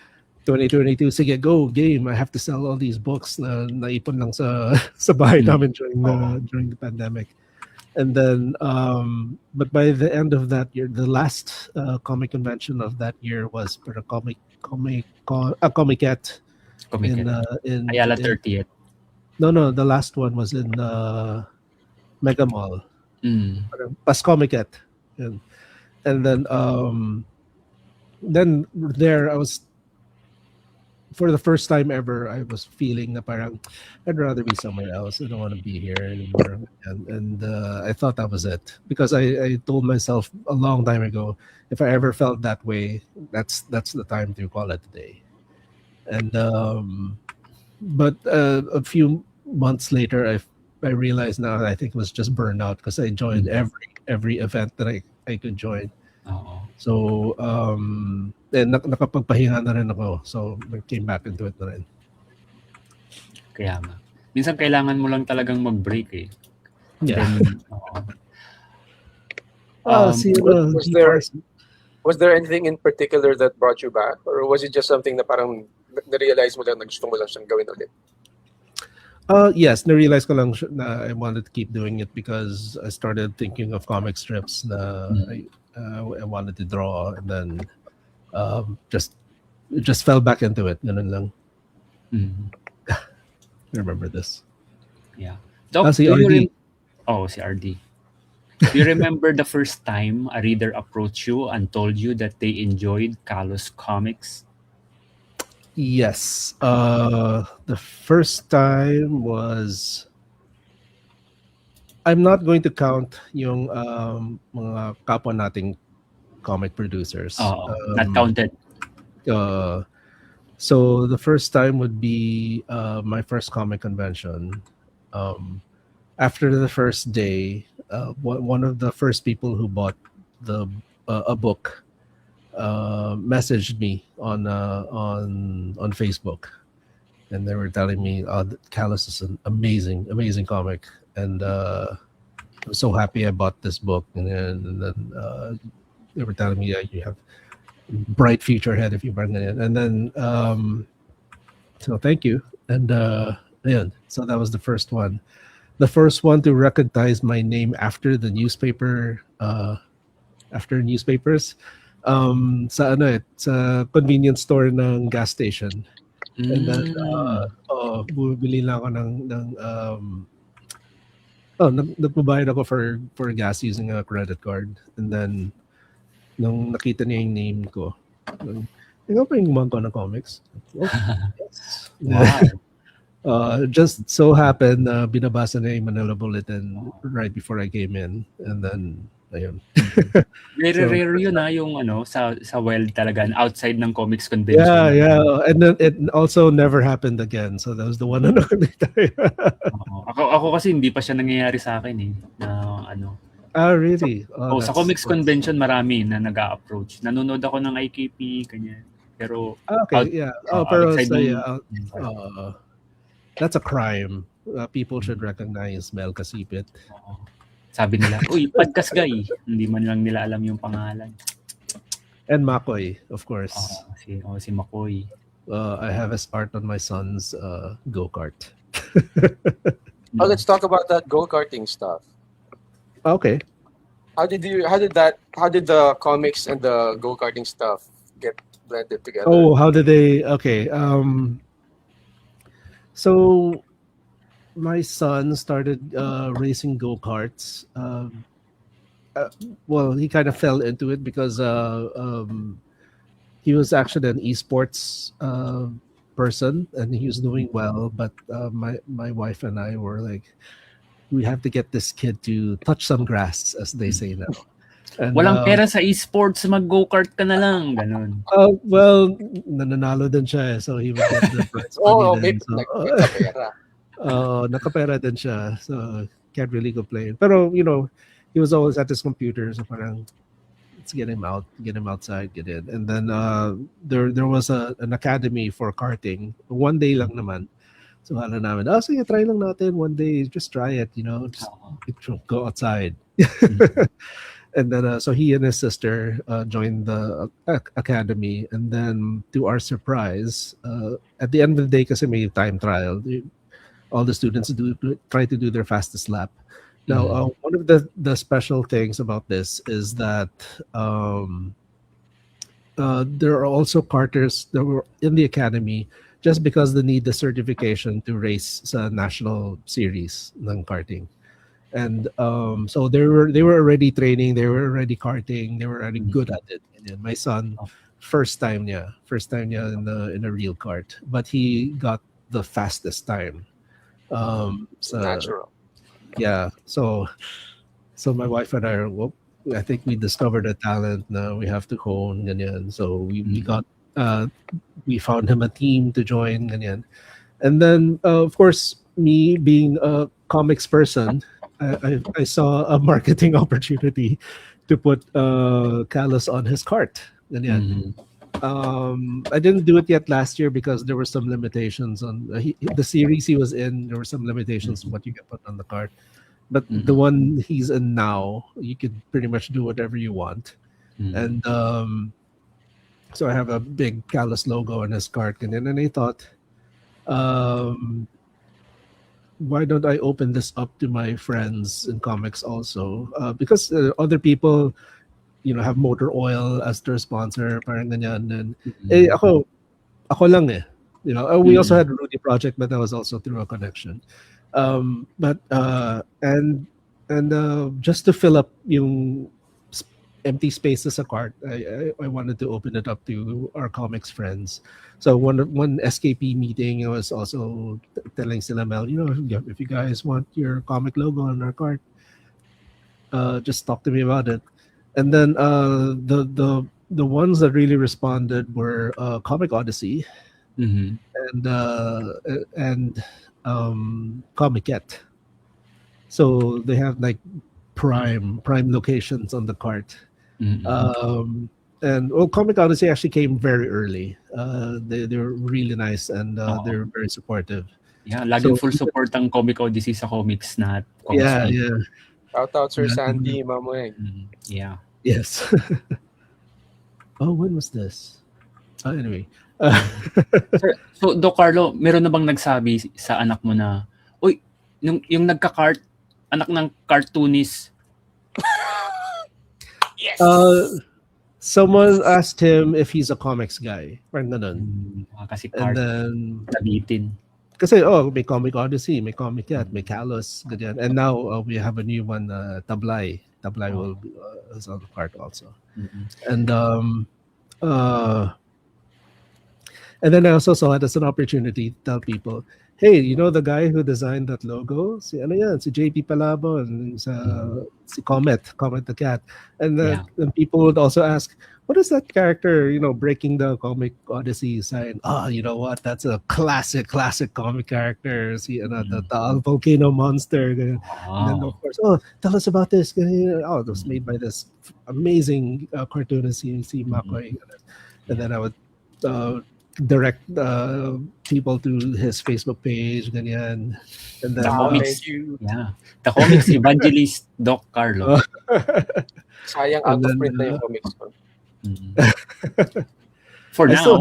2022, sige, go, game. I have to sell all these books na naipon lang sa bahay namin during the pandemic. And then, but by the end of that year, the last comic convention of that year was for a Comicette in Ayala 30th. No, the last one was in Mega Mall. Pas Comicette. And then there I was, for the first time ever, I was feeling na parang I'd rather be somewhere else. I don't want to be here anymore. And I thought that was it, because I told myself a long time ago, if I ever felt that way, that's the time to call it a day. And but a few months later, I realized now I think it was just burnout, because I joined every event that I could join. So nakapagpahinga na rin ako. So I came back into it na rin. Kaya nga. Minsan kailangan mo lang talagang mag-break eh. Yeah. Then, Was there anything in particular that brought you back? Or was it just something na parang na-realize mo lang na gusto mo lang siyang gawin ulit? Yes, na-realize ko lang na I wanted to keep doing it, because I started thinking of comic strips na I wanted to draw, and then just fell back into it. Ganun lang. I remember this. Yeah. Doc, si RD. Si RD. Do you remember the first time a reader approached you and told you that they enjoyed Callous Comics? Yes. The first time was I'm not going to count yung mga kapwa nating comic producers. Not counted. So the first time would be my first comic convention. After the first day, one of the first people who bought a book messaged me on Facebook, and they were telling me, Callous is an amazing comic, and I'm so happy I bought this book. And then they were telling me, yeah, you have bright future ahead if you bring it in. And then so thank you. And yeah, so that was the first one. The first one to recognize my name after the newspaper, after newspapers, sa convenience store ng gas station. And then bumibili lang ako nagbabayad ako for gas using a credit card. And then nung nakita niya yung name ko, ikaw pa yung gumagawa ng comics? Oh, yes. Wow. Just so happened binabasa na yung Manila Bulletin right before I came in, and then ayun. Very rare yun yung sa world talaga, outside ng comics convention. Yeah. And then it also never happened again. So that was the one na nakita. Ako kasi hindi pa siya nangyayari sa akin Really? Sa comics convention marami na nag-a-approach. Nanonood ako ng IKP kanya. Pero pero outside that's a crime. People should recognize Mel Casipit. Sabi nila, uy, podcast guy. Hindi man lang nila alam yung pangalan. And Macoy, of course. Si Macoy. I have his art on my son's go-kart. Let's talk about that go-karting stuff. Okay. How did the comics and the go-karting stuff get blended together? Oh, how did they? Okay. So my son started racing go-karts. Well, he kind of fell into it because he was actually an esports person, and he was doing well. But my wife and I were like, we have to get this kid to touch some grass, as they say now. And, walang pera sa esports, mag-go-kart ka na lang. Ganun. Well, nananalo din siya, so he would get the prize money. Nakapera din siya, so can't really complain. Pero, he was always at his computer, so parang, let's get him outside, get in. And then there was an academy for karting. One day lang naman. So hala namin, sige, try lang natin. One day, just try it, just go outside. And then, so he and his sister joined the academy. And then, to our surprise, at the end of the day, kasi may time trial, all the students try to do their fastest lap. Now, one of the special things about this is that there are also karters that were in the academy just because they need the certification to race sa national series ng karting. And so they were already training, they were already karting, they were already good at it. And my son, first time niya in a real kart, but he got the fastest time. Natural. Yeah. So my wife and I think we discovered a talent na we have to hone, ganyan. So we found him a team to join, ganyan. And then of course, me being a comics person, I saw a marketing opportunity to put Callous on his cart. Ganyan. I didn't do it yet last year because there were some limitations on the series he was in. There were some limitations on what you can put on the cart. But the one he's in now, you could pretty much do whatever you want. And so I have a big Callous logo on his cart. And then I thought, why don't I open this up to my friends in comics also? Because other people, have Motor Oil as their sponsor, parang ganyan. And ako lang eh. We also had a Rudy project, but that was also through a connection. But just to fill up yung empty spaces sa cart, I wanted to open it up to our comics friends. So one SKP meeting, I was also telling sila, Mel, if you guys want your comic logo on our cart, just talk to me about it. And then the ones that really responded were Comic Odyssey and Comicette. So they have like prime locations on the cart. And Comic Odyssey actually came very early. They're really nice and they're very supportive. Yeah, laging full support ang Comic Odyssey sa comics na. Yeah. Shout out Sir Sandy, Mamoy. Yeah. Yes. When was this? Anyway. So, Doc Carlo, meron na bang nagsabi sa anak mo na, uy, yung nagka-cart, anak ng cartoonist? Yes! Someone asked him if he's a comics guy. Parang ganun. Kasi cart, nabitin. Kasi, may Comic Odyssey, may Comicette, may Callous, ganyan. And now, we have a new one, Tablay. Tablay will be is on the cart also. And then I also saw it as an opportunity to tell people, hey, you know the guy who designed that logo? Si JP Palabon, si Comet the cat. And then people would also ask, what is that character, breaking the Comic Odyssey sign? You know what? That's a classic comic character. See, the volcano monster. And then, of course, tell us about this. It was made by this amazing cartoonist, si Macoy. And then I would direct people to his Facebook page, ganyan. And then, the comics evangelist, Doc Carlo. Sayang out of print na yung comics ko. For now,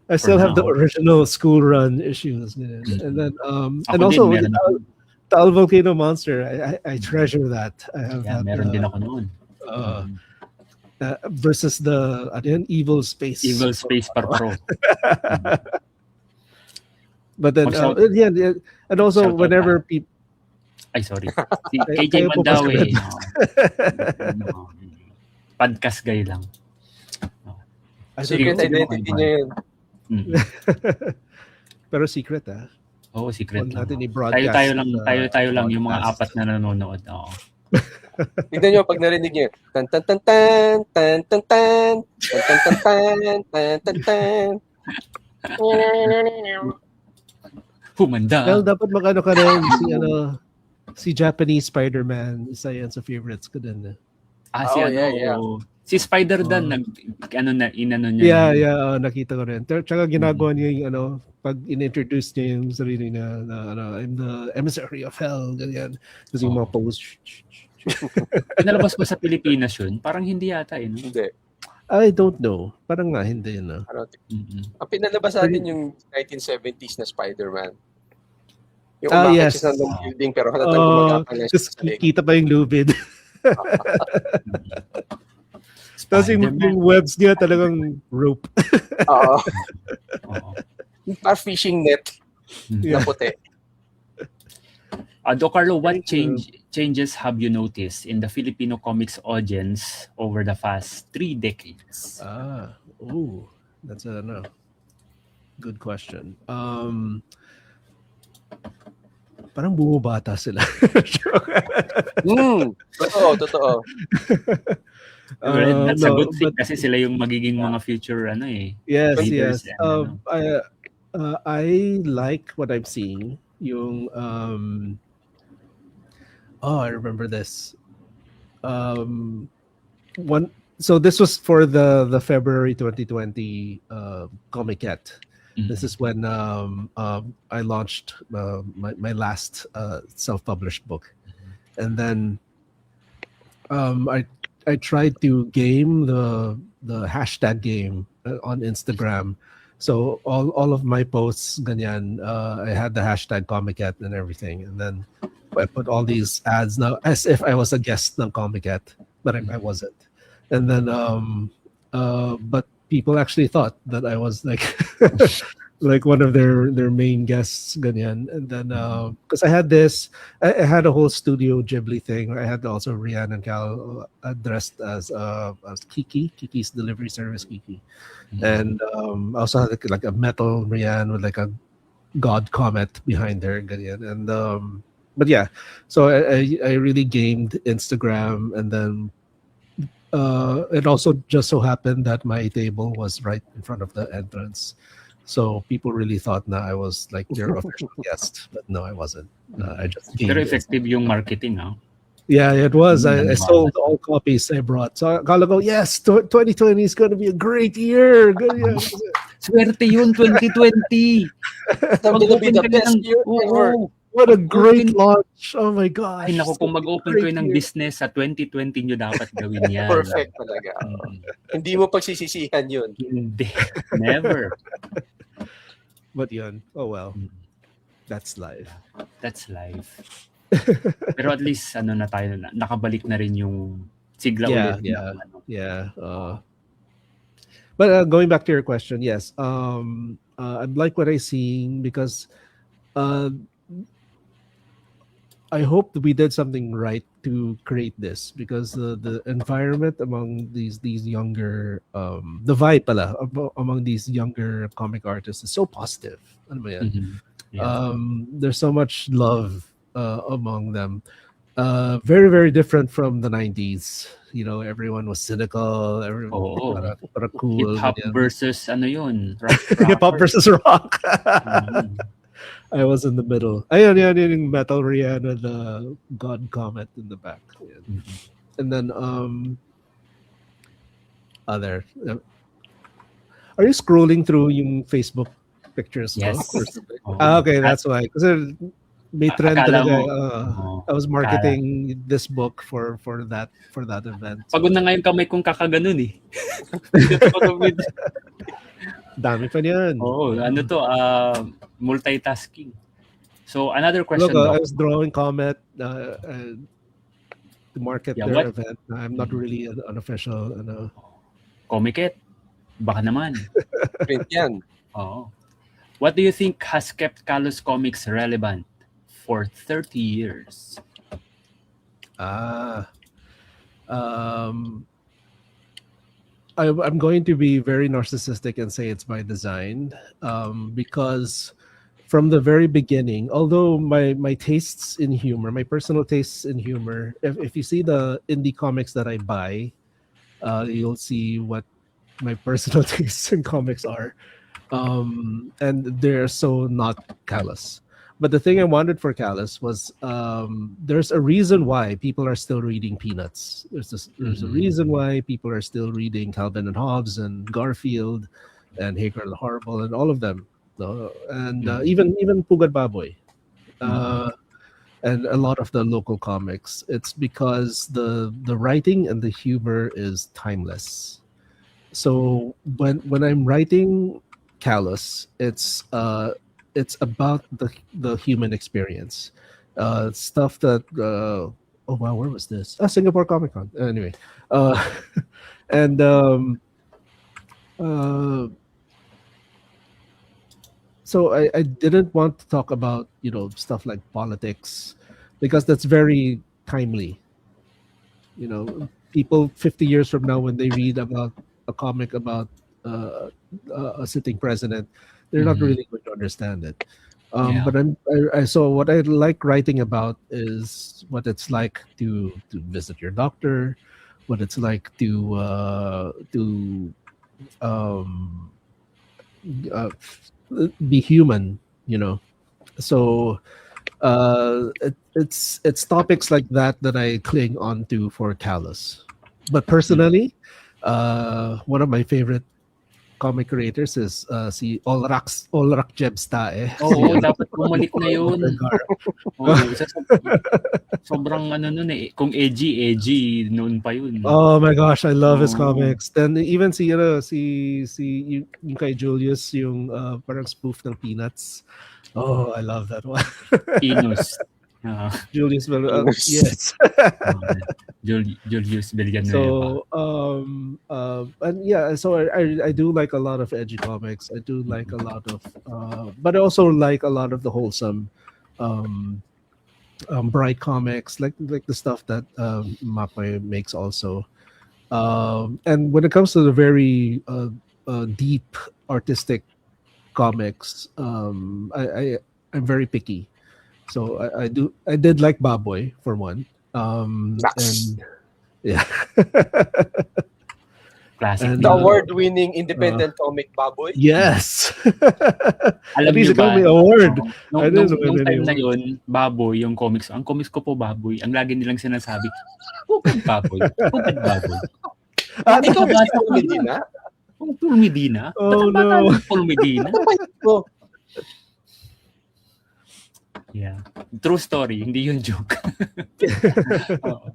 I still have the original school run issues, and then and also the volcano monster. I treasure that. I have that. Meron din ako noon. Versus the Evil Space Pro. But then and also whenever people. Ay, sorry. Si KJ Mandawe. Podcast guy lang. Secret identity niya yun. Pero secret secret lang. Natin i-broadcast. Tayo lang yung mga apat na nanonood. Tignan nyo pag narinig niyo. Tan tan tan tan tan tan tan tan tan tan tan tan tan. Humanda. Well, dapat magano ka rin si Japanese Spider-Man, isa yan sa favorites ko din. Si Spider-Dan inano niya. Yeah, nakita ko rin. Tsaka ginagawa niya yung pag in-introduce niya yung sarili na I'm the emissary of hell, ganyan. Kasi yung mga pose. Pinalabas ba sa Pilipinas yun? Parang hindi yata Hindi. I don't know. Parang nga hindi na. Ang pinalabas natin yung 1970s na Spider-Man. Yung umakit siya sa building pero halatang gumagapang siya sa leg. Kita pa yung lubid. Tapos yung webs niya talagang rope. Parang fishing net na puti. Doc Carlo, what changes have you noticed in the Filipino comics audience over the past 3 decades? That's a good question. Parang bumabata sila. Totoo. That's a good thing kasi sila yung magiging mga future Yes. I like what I'm seeing. Yung I remember this. So this was for the February 2020 Comicette. This is when I launched my last self-published book, and then I tried to game the hashtag game on Instagram. So all of my posts, ganyan, I had the hashtag Comicette and everything, and then I put all these ads now as if I was a guest ng Comicette, but I wasn't. And then but people actually thought that I was like like one of their main guests, ganyan. And then because I had a whole Studio Ghibli thing. I had also Rian and Cal dressed as Kiki's delivery service, Kiki. And I also had like a metal Rian with like a god comet behind her, ganyan. And But yeah, so I really gamed Instagram, and then it also just so happened that my table was right in front of the entrance. So people really thought na I was like their official guest, but no, I wasn't. I just Pero gamed. effective yung marketing, ha? Yeah, it was. I sold all copies I brought. So Carlo go, yes, 2020 is going to be a great year. Good, yeah. Swerte yun, 2020. It's gonna be the best year ever. What a great launch. Oh my gosh. Ay, naku, kung mag-open kayo ng business sa 2020 nyo dapat gawin yan. Perfect talaga. Hindi mo pagsisisihan yun. Hindi. Never. But yun, oh well. That's life. That's life. Pero at least na tayo nakabalik na rin yung sigla ulit. Yeah. But going back to your question, yes. I like what I see because I hope that we did something right to create this, because the environment among these younger the vibe pala among these younger comic artists is so positive. Ano ba yan? Mm-hmm. Yeah. There's so much love among them. Very, very different from the 90s. You know, everyone was cynical. Everyone para cool. Hip-hop versus yun? Hip-hop versus rock. I was in the middle. Ayun, yung Metal Rihanna, the God Comet in the back. And then, other. Are you scrolling through yung Facebook pictures? Yes. Okay, that's why. Kasi may trend talaga. I was marketing this book for that event. Pagod na nga yung kamay kong kakaganon eh. Dami pa niyan. Multitasking. So another question. Look, I was drawing Comet to market their event. I'm not really an official. Comiket? Baka naman. Print yan. What do you think has kept Callous Comics relevant for 30 years? I'm going to be very narcissistic and say it's by design, because from the very beginning, although my tastes in humor, my personal tastes in humor, if you see the indie comics that I buy, you'll see what my personal tastes in comics are, and they're so not Callous. But the thing I wanted for Callous was there's a reason why people are still reading Peanuts. There's a reason why people are still reading Calvin and Hobbes and Garfield and Hagar the Horrible and all of them. And even Pugad Baboy. And a lot of the local comics. It's because the writing and the humor is timeless. So when I'm writing Callous, it's about the human experience, stuff that oh wow, where was this? Singapore Comic Con. Anyway, and so I didn't want to talk about stuff like politics, because that's very timely. People 50 years from now, when they read about a comic about a sitting president, they're not really going to understand it. But so what I like writing about is what it's like to visit your doctor, what it's like to be human, So it's topics like that I cling on to for Callous. But personally, one of my favorite comic creators is si Olrak Jebs Tae. Dapat bumalik na yun. Sobrang nun eh. Kung edgy noon pa yun. Oh my gosh, I love his comics. Then even si yung kay Julius, yung parang spoof ng Peanuts. Oh, I love that one. Inus. Julius yes. Julius Villanueva. So and yeah, so I do like a lot of edgy comics. I do like a lot of but I also like a lot of the wholesome bright comics, like the stuff that Macoy makes also. And when it comes to the very deep artistic comics, I'm very picky. So I did like Baboy for one. Nice. And yeah. Classic. And, The award-winning independent comic baboy. Yes. Alam At least niyo it got ba? me award. Nung, I didn't nung win any time na award. yun, baboy, yung comics. Ang comics ko po baboy. Ang lagi nilang sinasabi, Pugad baboy. Pugad baboy. Ikaw ba si Paul Medina? Paul Medina? Oh, Bata no. ng Paul Medina? Oh, Yeah. True story, hindi yun joke. Oo.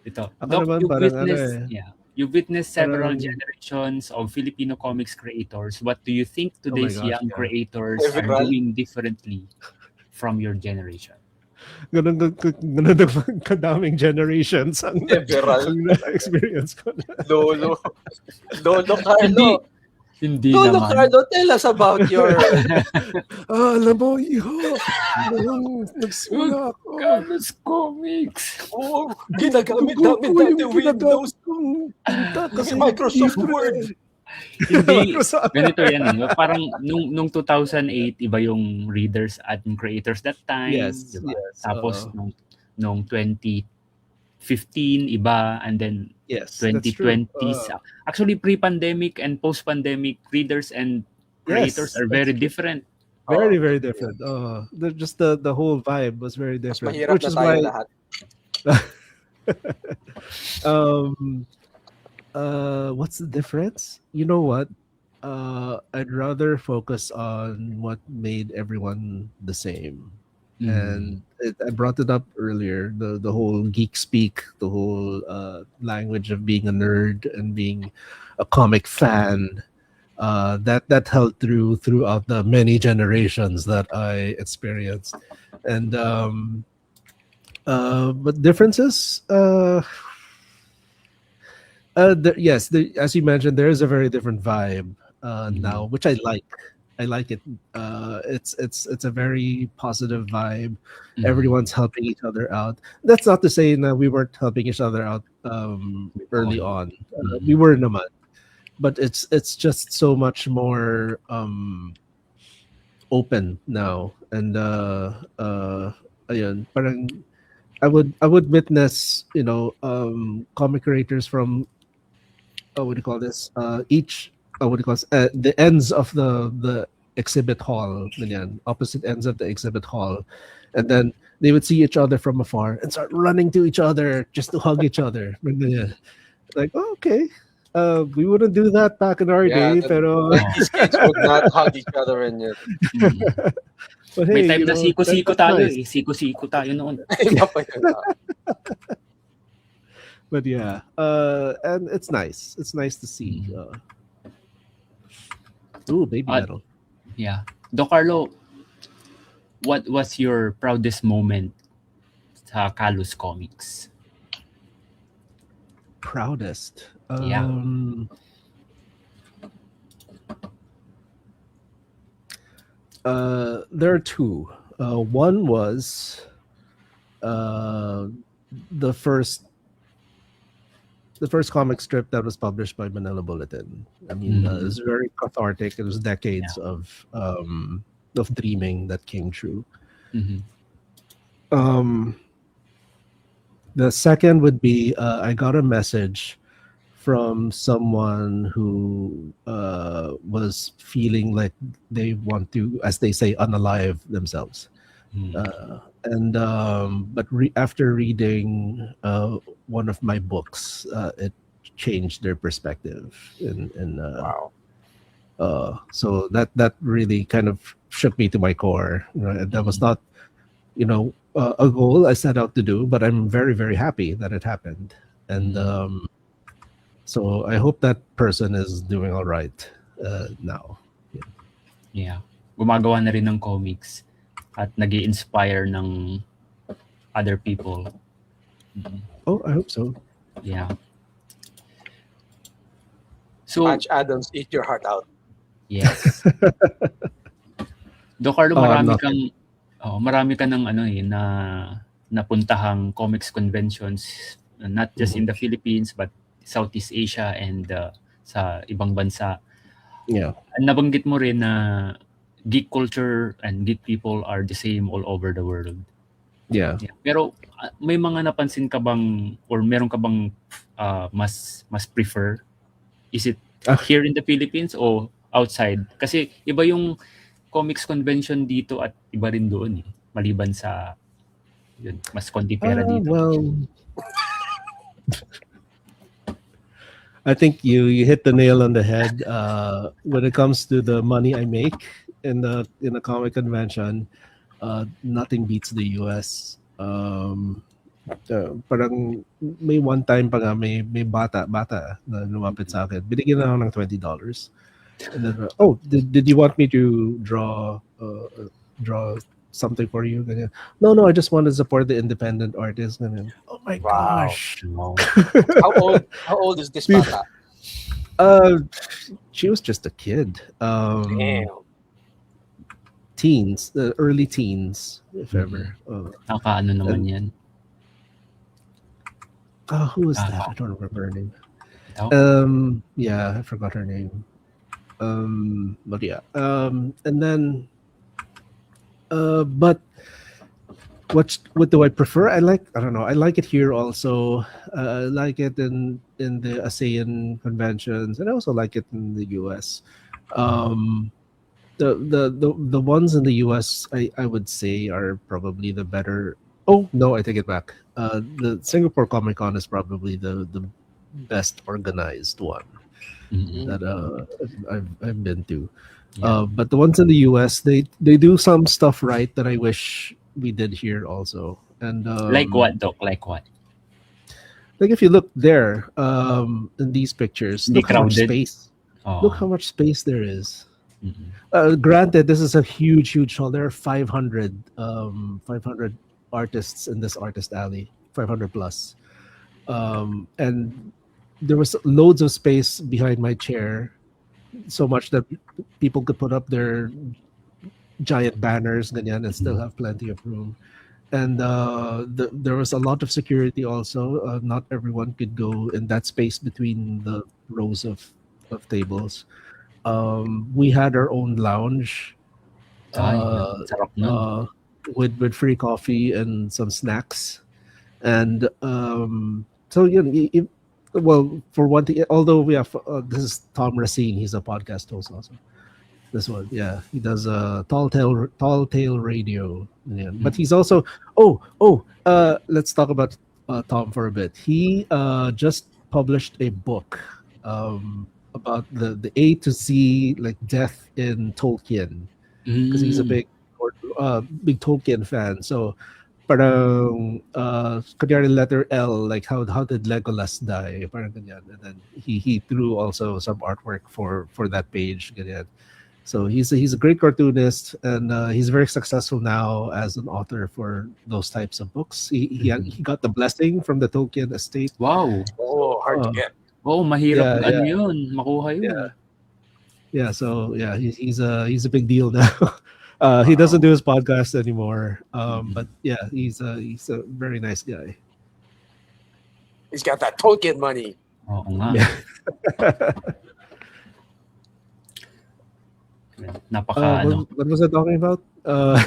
Ito. Ako Doc, naman you've parang witnessed, you've witnessed several Parang- generations of Filipino comics creators. What do you think today's gosh, young yeah. creators are Several. doing differently from your generation? ganun kadaming generations ang Several. experience ko. Lolo Carlo. Hindi Lolo naman. Carlo, tell us about your... Alam mo, iho, nagsimula ako. Callous Comics. Oh, ginagamit namin dati Windows. Kasi Microsoft Word. Hindi, ganito yan eh. Parang nung 2008, iba yung readers at yung creators that time. Yes, Diba? yes. Tapos nung 2015, iba. And then Yes, that's true. 2020s. Actually, pre-pandemic and post-pandemic readers and creators are very different. Very, very different. Just the whole vibe was very Mas different. mahirap Which na is tayo why, lahat. what's the difference? You know what? I'd rather focus on what made everyone the same. And I brought it up earlier, the whole geek speak, the whole language of being a nerd and being a comic fan, that held throughout the many generations that I experienced. And but differences, yes, as you mentioned, there is a very different vibe now, which I like. I like it. It's a very positive vibe. Everyone's helping each other out. That's not to say that we weren't helping each other out early on. We were naman. But it's just so much more open now. And ayun, parang I would witness, comic creators from what do you call this? The ends of the exhibit hall, ganyan, opposite ends of the exhibit hall, and then they would see each other from afar and start running to each other just to hug each other. Ganyan. Like, okay, we wouldn't do that back in our day, pero These kids would not hug each other and yet. but May hey, time na that's siko-siko tayo nice. eh. Siko-siko tayo noon. Iba pa yun. But yeah, and it's nice. It's nice to see. Baby metal. Yeah. Doc Carlo, what was your proudest moment sa Callous Comics? Proudest. Yeah. There are two. One was the first comic strip that was published by Manila Bulletin. I mean, it was very cathartic. It was decades of dreaming that came true. The second would be I got a message from someone who was feeling like they want to, as they say, unalive themselves. After reading one of my books, it changed their perspective. Wow. So that really kind of shook me to my core. That was not, a goal I set out to do, but I'm very, very happy that it happened. And so I hope that person is doing all right now. Yeah. Gumagawa na rin ng comics at nag-i-inspire ng other people. Oh, I hope so. Yeah. So, Patch Adams, eat your heart out. yes. Doc Carlo, marami ka ng na napuntahang comics conventions, not just in the Philippines but Southeast Asia and sa ibang bansa. Yeah. Nabanggit mo rin na geek culture and geek people are the same all over the world. Yeah. Pero may mga napansin ka bang or meron ka bang mas prefer? Is it here in the Philippines or outside? Kasi iba yung comics convention dito at iba rin doon eh. Maliban sa yun, mas konti pera dito. Well, I think you hit the nail on the head. When it comes to the money I make in a comic convention, nothing beats the US. Parang may one time pa nga may bata na lumapit sa akin. Binigyan na ako ng $20. And then, did you want me to draw something for you? Ganyan. No, I just want to support the independent artists. Ganyan. Oh my gosh. Wow. How old is this bata? She was just a kid. Damn. Teens, early teens, if ever. Nakaano naman yan. Who was that? I don't remember her name. Yeah, I forgot her name. But yeah. And then but what do I prefer? I don't know. I like it here also. I like it in the ASEAN conventions, and I also like it in the US. The ones in the US I would say are probably the better. Oh no, I take it back. The Singapore Comic Con is probably the best organized one that I've been to. Yeah. But the ones in the US, they do some stuff right that I wish we did here also. And like what, Doc? Like what? Like if you look there in these pictures, look how much space. Look how much space there is. Granted, this is a huge hall. There are 500 artists in this artist alley, 500 plus, and there was loads of space behind my chair, so much that people could put up their giant banners and still have plenty of room. And there was a lot of security also. Not everyone could go in that space between the rows of tables. We had our own lounge with free coffee and some snacks. And so well, for one thing, although we have this is Tom Racine, he's a podcast host also. This one, yeah, he does Tall Tale Radio. Yeah. But he's also let's talk about Tom for a bit. He just published a book about the A to Z, like death in Tolkien, because he's a big Tolkien fan. So parang kunyari letter L, like how did Legolas die? Parang ganyan. And then he threw also some artwork for that page. Ganyan. So he's a great cartoonist, and he's very successful now as an author for those types of books. He got the blessing from the Tolkien estate. Wow. Oh, hard to get. Oh, mahirap yun, makuha yun. Yeah. So yeah, he's a big deal now. He doesn't do his podcast anymore. But yeah, he's a very nice guy. He's got that Tolkien money. Oo nga. Yeah. What was I talking about? The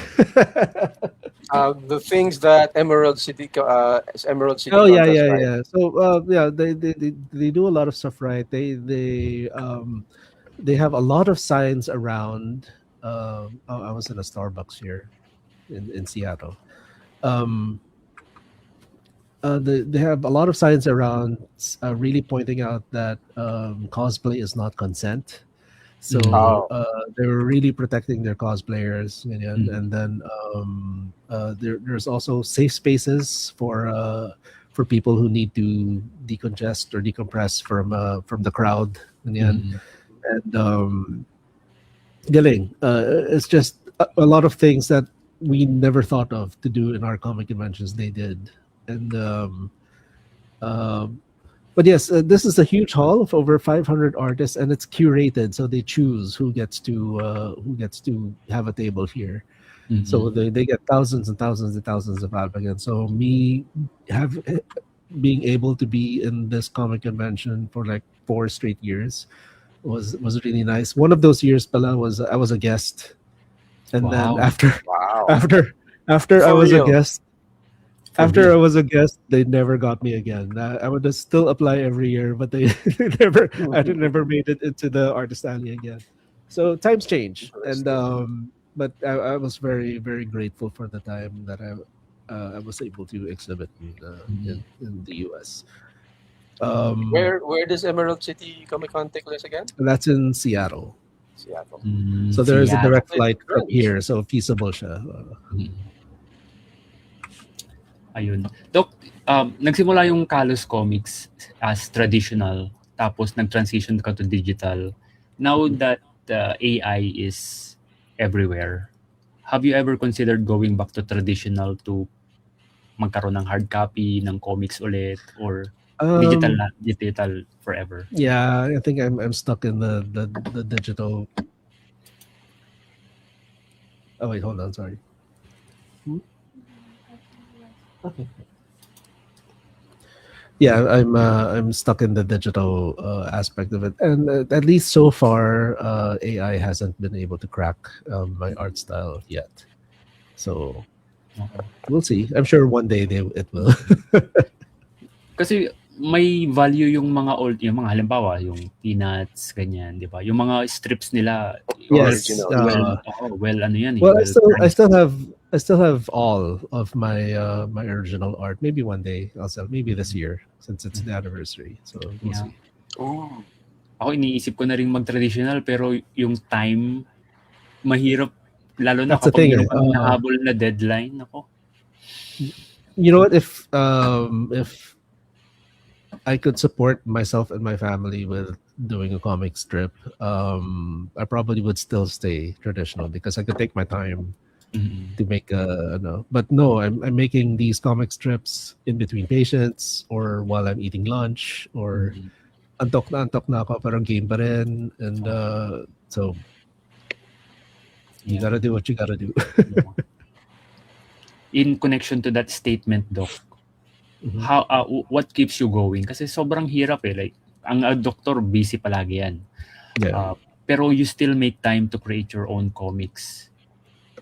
things that Emerald City. Oh Contest, yeah. So they do a lot of stuff right. They have a lot of signs around. I was in a Starbucks here in Seattle. They have a lot of signs around, really pointing out that cosplay is not consent. So they were really protecting their cosplayers, and then there's also safe spaces for people who need to decongest or decompress from the crowd, and galing. It's just a lot of things that we never thought of to do in our comic conventions. They did, and but yes, this is a huge hall of over 500 artists, and it's curated, so they choose who gets to have a table here. So they get thousands and thousands and thousands of applicants. So me being able to be in this comic convention for like 4 straight years was really nice. One of those years, pala, I was a guest, And Wow. then after Wow. after I For was a real. guest, For after I real. was a guest, they never got me again. I would just still apply every year, but they never I never made it into the artist alley again. So times change, and Interesting. but I was very very grateful for the time that I was able to exhibit in the U.S. Where does Emerald City Comic Con take place again? That's in Seattle. Seattle. So there is a Seattle. direct flight from French. here, so feasible siya. Ayun. Doc, nagsimula yung Callous Comics as traditional, tapos nag-transition ka to digital. Now that AI is everywhere, have you ever considered going back to traditional to magkaroon ng hard copy ng comics ulit, or digital forever? Yeah, I think I'm stuck in the digital. Oh wait, hold on, sorry. Okay. Yeah, I'm stuck in the digital aspect of it, and at least so far, AI hasn't been able to crack my art style yet. So we'll see. I'm sure one day it will. Kasi may value yung mga old, yung mga halimbawa, yung Peanuts, ganyan, di ba? Yung mga strips nila, Yes. ano yan eh. Well, I still have all of my my original art. Maybe one day I'll sell. Maybe this year since it's the anniversary. So we'll see. Ooh. Ako iniisip ko na rin mag-traditional, pero yung time, mahirap, lalo na That's the kapag thing, meron kang nahabol na deadline. Ako. You know what? If I could support myself and my family with doing a comic strip, I probably would still stay traditional because I could take my time to make but no, I'm making these comic strips in between patients or while I'm eating lunch or antok na ako, parang game pa rin, and so you gotta do what you gotta do. In connection to that statement, Doc, how what keeps you going? Kasi sobrang hirap eh. Like, ang doktor busy palagi yan. Yeah. Pero you still make time to create your own comics.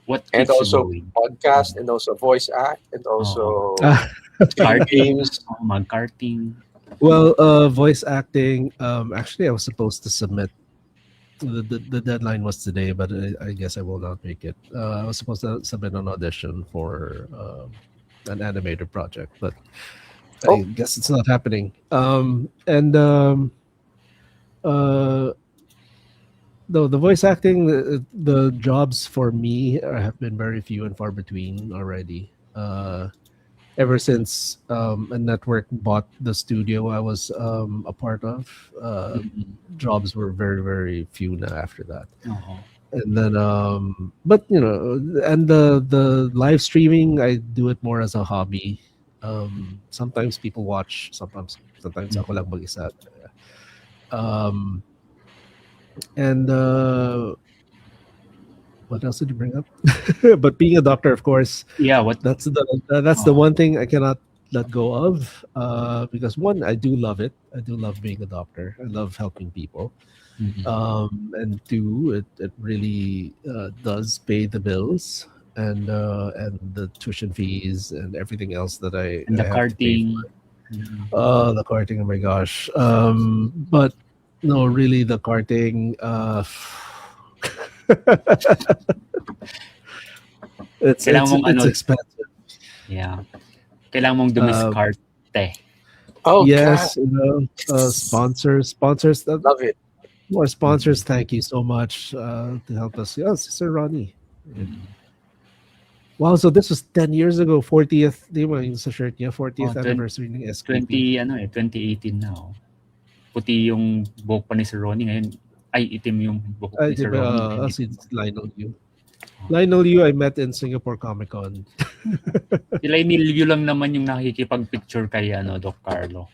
What And keeps also you going? podcast, and also voice act, and also Karting, mag-karting. Well, voice acting. Actually, I was supposed to submit. The deadline was today, but I guess I will not make it. I was supposed to submit an audition for an animated project, but I guess it's not happening. Though the voice acting, the jobs for me have been very few and far between already. Ever since a network bought the studio I was a part of, jobs were very, very few now after that. And then, but you know, and the live streaming, I do it more as a hobby. Sometimes people watch, sometimes ako lang mag-isa. And what else did you bring up? But being a doctor, of course. Yeah, that's the one thing I cannot let go of. Because one, I do love it. I do love being a doctor. I love helping people. And two, it really does pay the bills and the tuition fees and everything else that I the have to pay karting. for. The karting, oh my gosh. But no, really, the karting. It's expensive. Yeah. Kailangan mong dumiskarte. Yes, you know, sponsors. Love it. More sponsors, thank you so much to help us. Yes, Sir Ronnie. Wow, so this was 10 years ago, 40th, di ba yung sa shirt niya, 40th anniversary ng SKP. 2018 na. Puti yung buhok pa ni Sir Ronnie ngayon. Ay, itim yung buhok ni Sir Ronnie. Si Lionel Yu. Lionel Yu, I met in Singapore Comic Con. Si Lionel Yu lang naman yung nakikipag-picture kay Doc Carlo.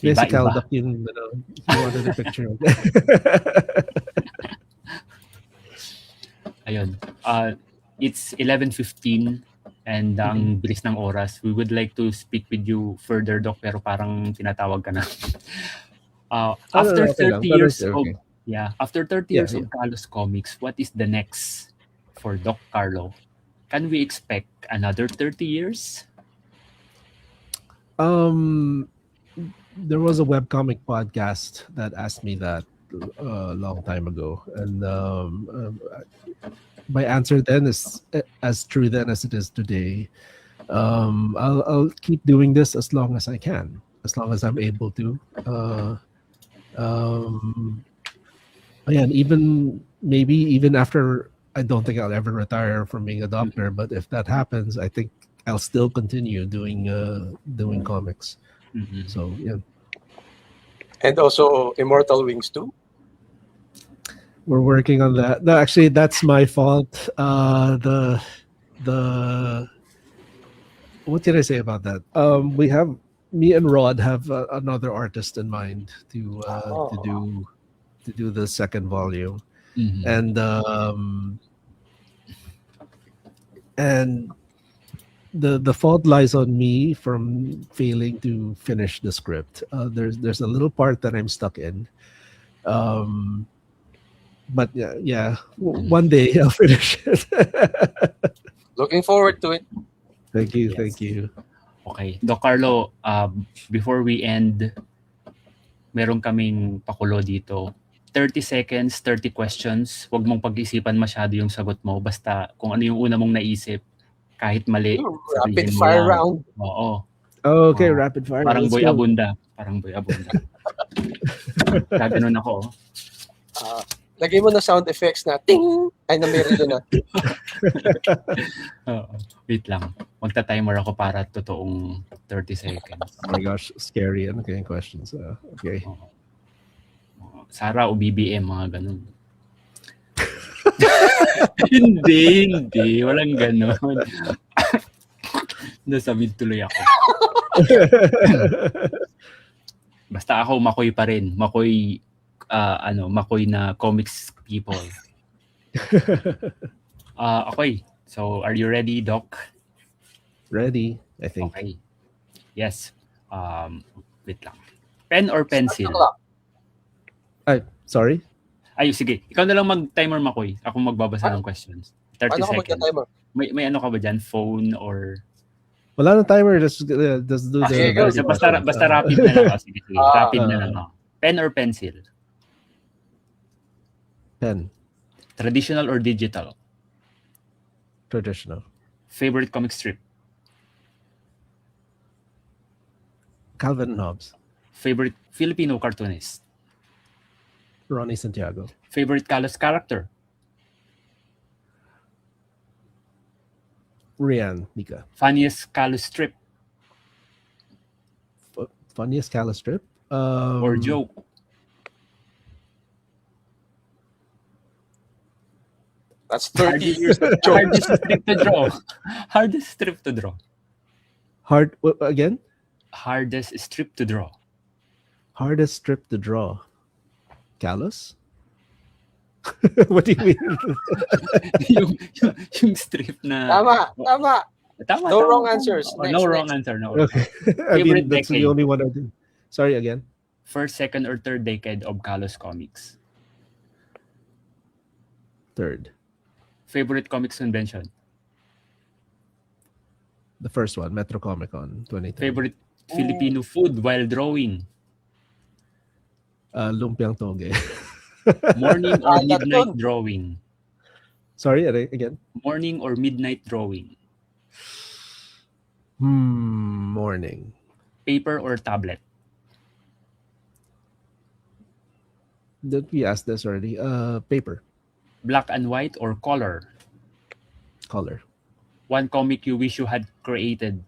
Si Caldoc yung you wanted a picture of. Ayun. It's 11:15 and ang bilis ng oras. We would like to speak with you further, Doc, pero parang tinatawag ka na. After 30 years of Yeah. After 30 years of Callous Comics, what is the next for Doc Carlo? Can we expect another 30 years? There was a webcomic podcast that asked me that a long time ago, and my answer then is as true then as it is today. I'll keep doing this as long as I can, as long as I'm able to. And even after, I don't think I'll ever retire from being a doctor, but if that happens, I think I'll still continue doing comics. Mm-hmm. So yeah. And also Immortal Wings too. We're working on that. No, actually, that's my fault. The what did I say about that? Me and Rod have another artist in mind to do the second volume, and the fault lies on me from failing to finish the script. There's a little part that I'm stuck in. But one day I'll finish it. Looking forward to it. Thank you. Yes. Thank you. Okay. Doc Carlo, before we end, meron kaming pakulo dito. 30 seconds, 30 questions. Huwag mong pag-isipan masyado yung sagot mo. Basta kung ano yung una mong naisip, kahit mali. Rapid fire round. Oo. Okay, rapid fire. Parang Let's Boy go. Abunda. Gaganon ako. Lagay mo na sound effects na ting! Ay, na-meron na. Wait lang. Magta-timer ako para totoong 30 seconds. Oh my gosh, scary. Ano kayang questions? Okay. Sara o BBM, mga ganun. Hindi. Walang ganun. Nasabid tuloy ako. Basta ako, Macoy pa rin. Macoy na comics people. Okay. So, are you ready, Doc? Ready, I think. Okay. Yes. Wait lang. Pen or pencil? Ay, sorry? Ay, sige. Ikaw na lang mag-timer, Macoy. Ako magbabasa ng questions. 30 Paano seconds. ka magta-timer? May ano ka ba dyan? Phone or... Wala na timer. Just do Okay, go. the... Basta rapid na lang. Sige. Rapid na lang. Pen or pencil? Pen. Traditional or digital? Traditional. Favorite comic strip? Calvin and Hobbes. Favorite Filipino cartoonist? Ronnie Santiago. Favorite Callous character? Rian Mika. Funniest Callous strip Funniest Callous strip? or joke? That's 30 years of joke. Hardest strip to draw. Hardest strip to draw. Again? Hardest strip to draw. Hardest strip to draw. Callous? What do you mean? yung strip na... Tama. No wrong answers. No wrong answer. No. Okay. I Favorite mean, that's decade? the only one I do. Sorry, again? First, second, or third decade of Callous Comics. Third. Favorite comics convention. The first one, Metro Comic Con 2010. Favorite Filipino food while drawing. Lumpiang Toge. Morning or Tatlong. midnight drawing. Sorry, again? Morning or midnight drawing. Morning. Paper or tablet. Did we ask this already? Paper. Black and white or color. Color. One comic you wish you had created.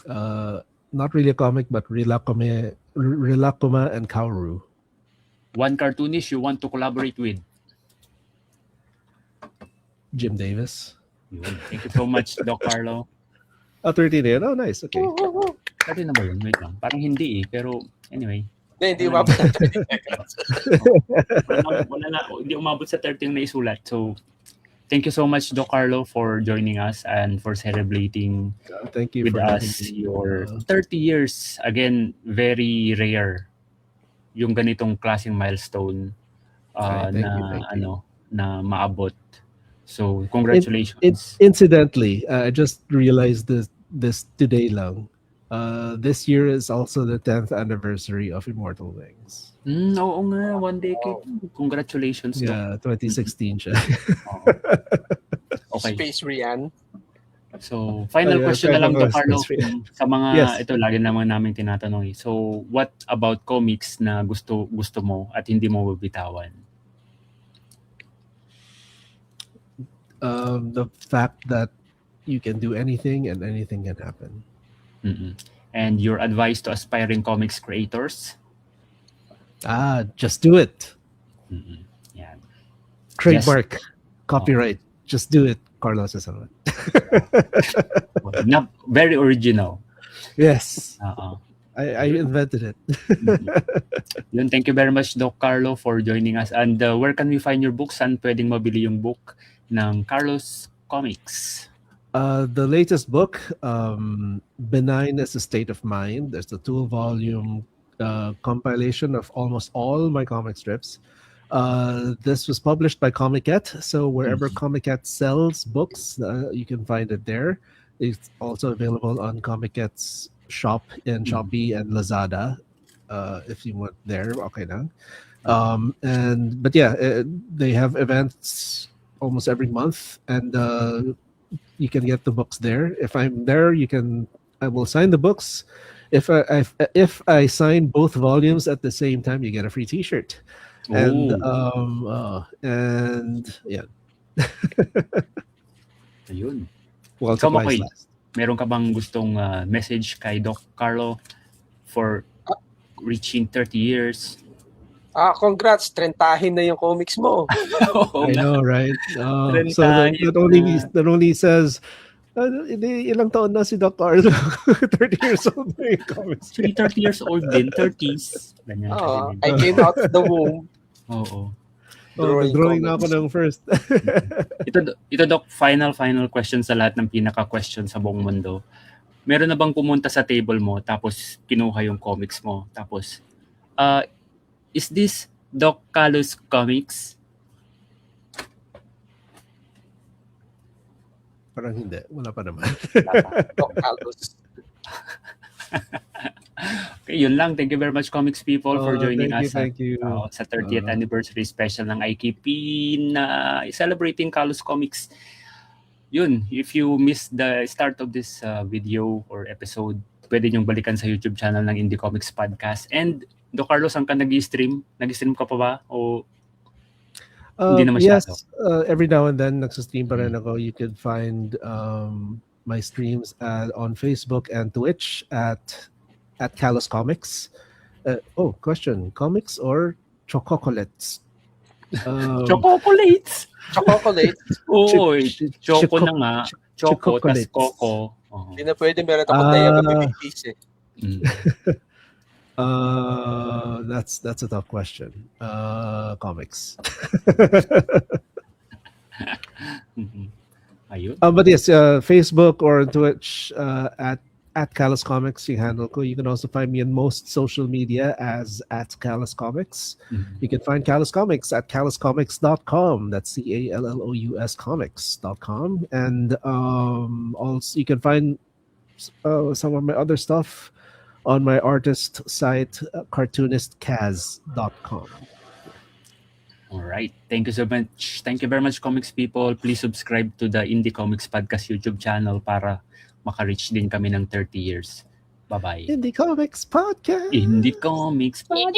Not really a comic, but Rilakuma and Kaoru. One cartoonist you want to collaborate with. Jim Davis. Yun. Thank you so much, Doc Carlo. 13 na yun. Oh, nice. Okay. Pwede na ba yun? Wait lang. Parang hindi pero anyway. Hindi umabot sa 30 seconds. Hindi umabot sa 30 na isulat. So, thank you so much, Doc Carlo, for joining us and for celebrating Thank you with for us having me. your 30 years. Again, very rare yung ganitong klaseng milestone Thank you. na maabot. So, congratulations. Incidentally, I just realized this today lang. This year is also the 10th anniversary of Immortal Wings. Oo nga, 1 decade. Congratulations. Yeah, 2016 siya. Okay. Space Rian. So, final question na lang to, Carlo. Sa mga, Yes. ito, lagi naman namin tinatanong. So, what about comics na gusto mo at hindi mo bibitawan? The fact that you can do anything and anything can happen. And your advice to aspiring comics creators? Just do it. Yeah. Trademark, copyright. Just do it, Carlo Kasama. Not very original. Yes. Uh-uh. I invented it. Yun, thank you very much, Doc Carlo, for joining us. And where can we find your books? Saan pwedeng mabili yung book ng Callous Comics? The latest book, Benign as a State of Mind. There's a 2-volume compilation of almost all my comic strips. This was published by Comiket, so wherever Comiket sells books, you can find it there. It's also available on Comiket's shop in Shopee and Lazada, if you want there. Okay, now. But yeah, they have events almost every month, and you can get the books there. If I'm there, I will sign the books. If I sign both volumes at the same time, you get a free T-shirt. And yeah. Ayun. Well, Ikaw, supplies Macoy, last. meron ka bang gustong message kay Doc Carlo for reaching 30 years? Congrats, 30 na yung comics mo. I know, right? So Trentahin that only says, ilang taon na si Doc Carlo? 30 years old na yung comics. 30 years old din, 30s. Ganyan. I came out of the womb. Oo. Drawing na ako ng first. Ito Doc, final question sa lahat ng pinaka-question sa buong mundo. Meron na bang pumunta sa table mo tapos kinuha yung comics mo? Tapos, is this Doc Callous Comics? Parang hindi. Wala pa naman. Doc Callous. Okay, yun lang. Thank you very much, comics people, for joining us. Thank you. Sa 30th anniversary special ng IKP na celebrating Callous Comics. Yun, if you missed the start of this video or episode, pwede niyong balikan sa YouTube channel ng Indie Komiks Podcast. And, Do Carlos, saan ka nag-stream? Nag-stream ka pa ba? O hindi na masyado? Yes, every now and then, nagsistream pa rin ako. You can find my streams on Facebook and Twitch at Callous Comics. Question. Comics or chocolates? Chocolates! Chocolates. Oo, choco na nga. Choco, tas coco. Hindi na pwede, meron akong diabetes eh. That's a tough question. Comics. Ayun. But yes, Facebook or Twitch at Callous Comics, yung handle ko. You can also find me in most social media as at Callous Comics. You can find Callous Comics at callouscomics.com. That's CALLOUS comics.com. And also you can find some of my other stuff on my artist site, cartoonistcaz.com. All right. Thank you so much. Thank you very much, comics people. Please subscribe to the Indie Komiks Podcast YouTube channel para maka-reach din kami ng 30 years. Bye-bye. Indie Komiks Podcast. Indie Komiks Podcast.